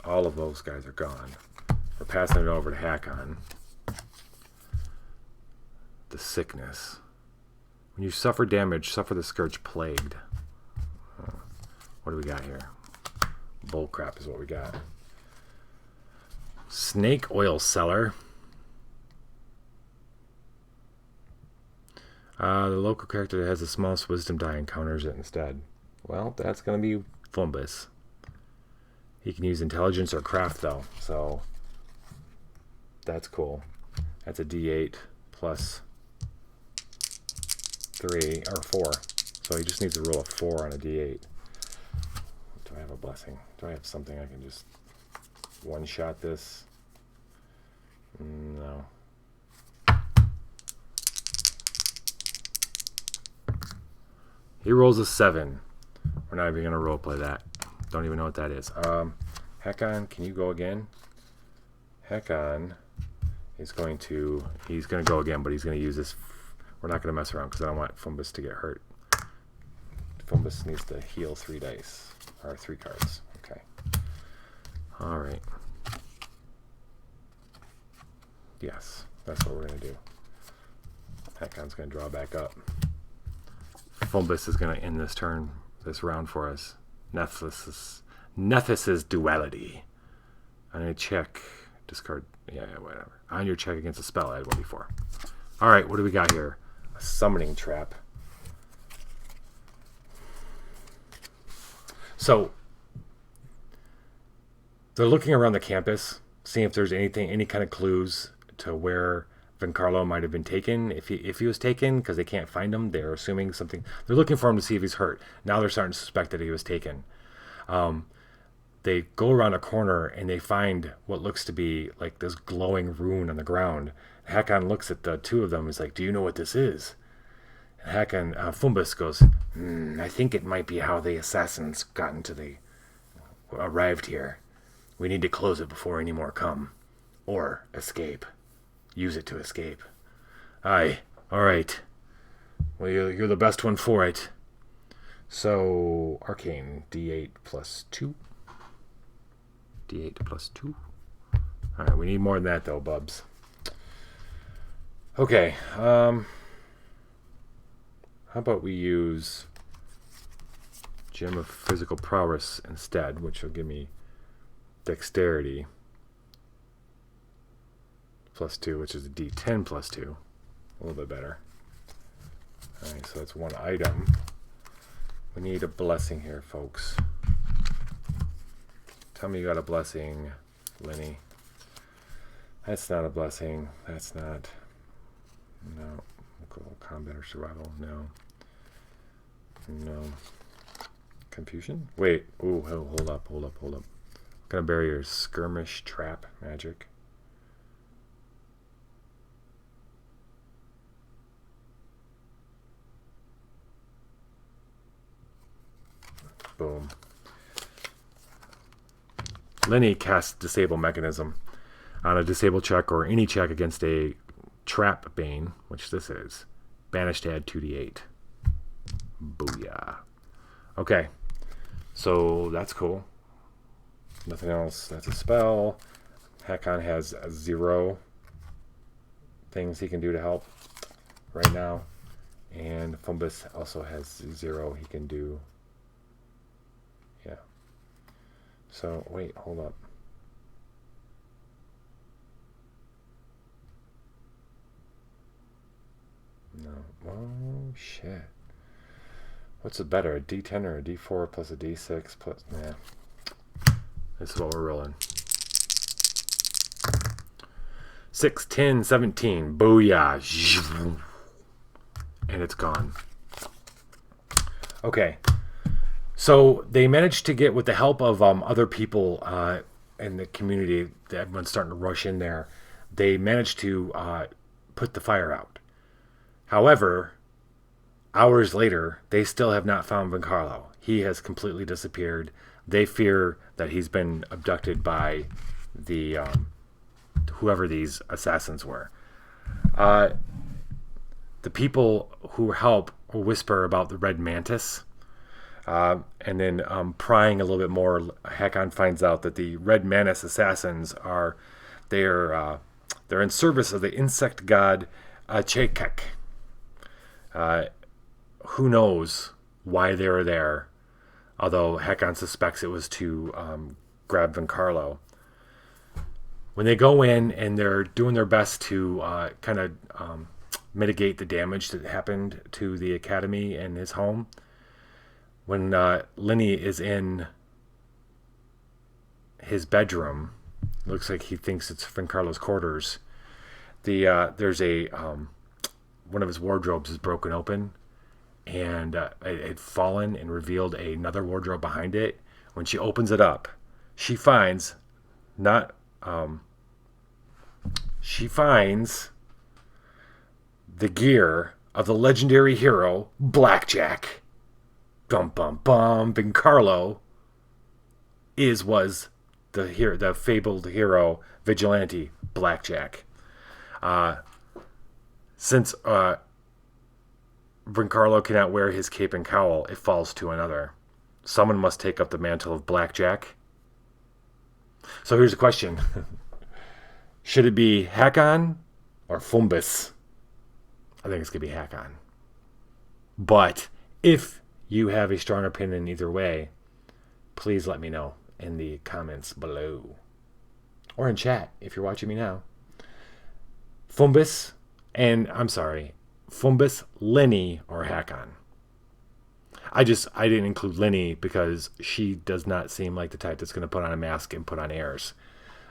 Speaker 2: All of those guys are gone. We're passing it over to Hakon. The sickness. When you suffer damage, suffer the scourge plagued. What do we got here? Bullcrap is what we got. Snake oil seller. The local character that has the smallest wisdom die encounters it instead. Well, that's going to be Fumbus. He can use intelligence or craft, though, so that's cool. That's a D8 plus 3, or 4. So he just needs to roll a 4 on a D8. Do I have a blessing? Do I have something I can just one-shot this? No. He rolls a 7. We're not even going to roleplay that. Don't even know what that is. Hakon, can you go again? Hakon is going to... He's going to go again, but he's going to use this... We're not going to mess around because I don't want Fumbus to get hurt. Fumbus needs to heal 3 dice. Or 3 cards. Okay. Alright. Yes, that's what we're going to do. Hakon's going to draw back up. Fumbus is going to end this round for us. Nethys's duality. I'm going to check. Discard. Yeah, whatever. On your check against a spell, add 1d4. Alright, what do we got here? A summoning trap. So, they're looking around the campus, seeing if there's any kind of clues to where Vencarlo might have been taken. If he was taken, because they can't find him, they're assuming something. They're looking for him to see if he's hurt. Now they're starting to suspect that he was taken. They go around a corner and they find what looks to be like this glowing rune on the ground. Hakon looks at the two of them. He's like, "Do you know what this is?" And Hakon, Fumbus goes, "I think it might be how the assassins arrived here. We need to close it before any more come, or escape. Use it to escape." Aye, all right. Well, you're the best one for it. So, Arcane, D8 plus 2. D8 plus 2. All right, we need more than that, though, bubs. Okay. How about we use Gem of Physical Prowess instead, which will give me Dexterity plus 2, which is a D10 plus 2. A little bit better. All right, so that's one item. We need a blessing here, folks. Tell me you got a blessing, Lenny. That's not a blessing. That's not. No. Combat or survival. No. No. Confusion? Wait. Ooh, hold up. Gonna bury your skirmish trap magic. Boom. Lenny casts Disable Mechanism on a disable check or any check against a trap bane, which this is. Banished to add 2d8. Booyah. Okay. So that's cool. Nothing else. That's a spell. Hakon has 0 things he can do to help right now. And Fumbus also has 0 he can do. Yeah. So, wait, hold up. No. Oh, shit. What's it better, a D10 or a D4 plus a D6 plus... Nah. This is what we're rolling. 6, 10, 17. Booyah. And it's gone. Okay. So they managed to get, with the help of other people in the community, everyone's starting to rush in there, they managed to put the fire out. However, hours later, they still have not found Vencarlo. He has completely disappeared. They fear that he's been abducted by the whoever these assassins were. The people who help whisper about the red Mantis. And then prying a little bit more, Hakon finds out that the red Mantis assassins they're in service of the insect god Chekek. Who knows why they were there? Although Hakon suspects it was to grab Vencarlo. When they go in and they're doing their best to kind of mitigate the damage that happened to the academy and his home, when Lenny is in his bedroom, looks like he thinks it's Vencarlo's quarters. There's a one of his wardrobes is broken open, and it had fallen and revealed another wardrobe behind it. When she opens it up, she finds the gear of the legendary hero Blackjack. Bum bum bum. Vencarlo was the fabled hero vigilante Blackjack. Since Vencarlo cannot wear his cape and cowl, it falls to another. Someone must take up the mantle of Blackjack. So here's a question. Should it be Hakon or Fumbus? I think it's going to be Hakon. But if you have a strong opinion either way, please let me know in the comments below. Or in chat if you're watching me now. Fumbus, Lenny, or Hakon. I didn't include Lenny because she does not seem like the type that's going to put on a mask and put on airs.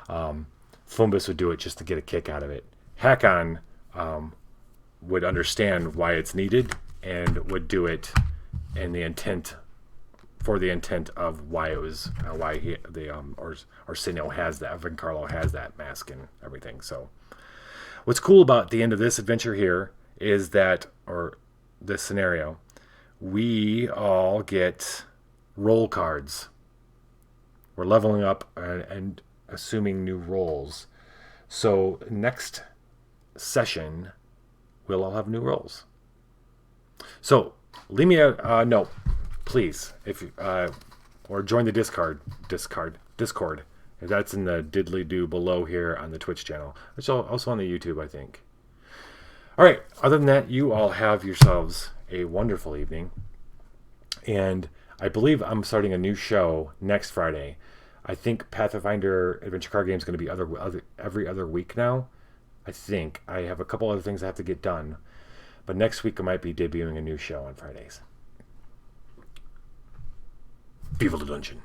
Speaker 2: Fumbus would do it just to get a kick out of it. Hakon would understand why it's needed and would do it in the intent of why it was Arsenio has that, Vencarlo has that mask and everything. So what's cool about the end of this adventure here is that, or this scenario, we all get roll cards. We're leveling up and assuming new roles. So next session, we'll all have new roles. So leave me a note, please, if or join the Discord. That's in the diddly-do below here on the Twitch channel. It's also on the YouTube, I think. All right. Other than that, you all have yourselves a wonderful evening. And I believe I'm starting a new show next Friday. I think Pathfinder Adventure Card Game is going to be every other week now. I think. I have a couple other things I have to get done. But next week I might be debuting a new show on Fridays. Viva la Dungeon.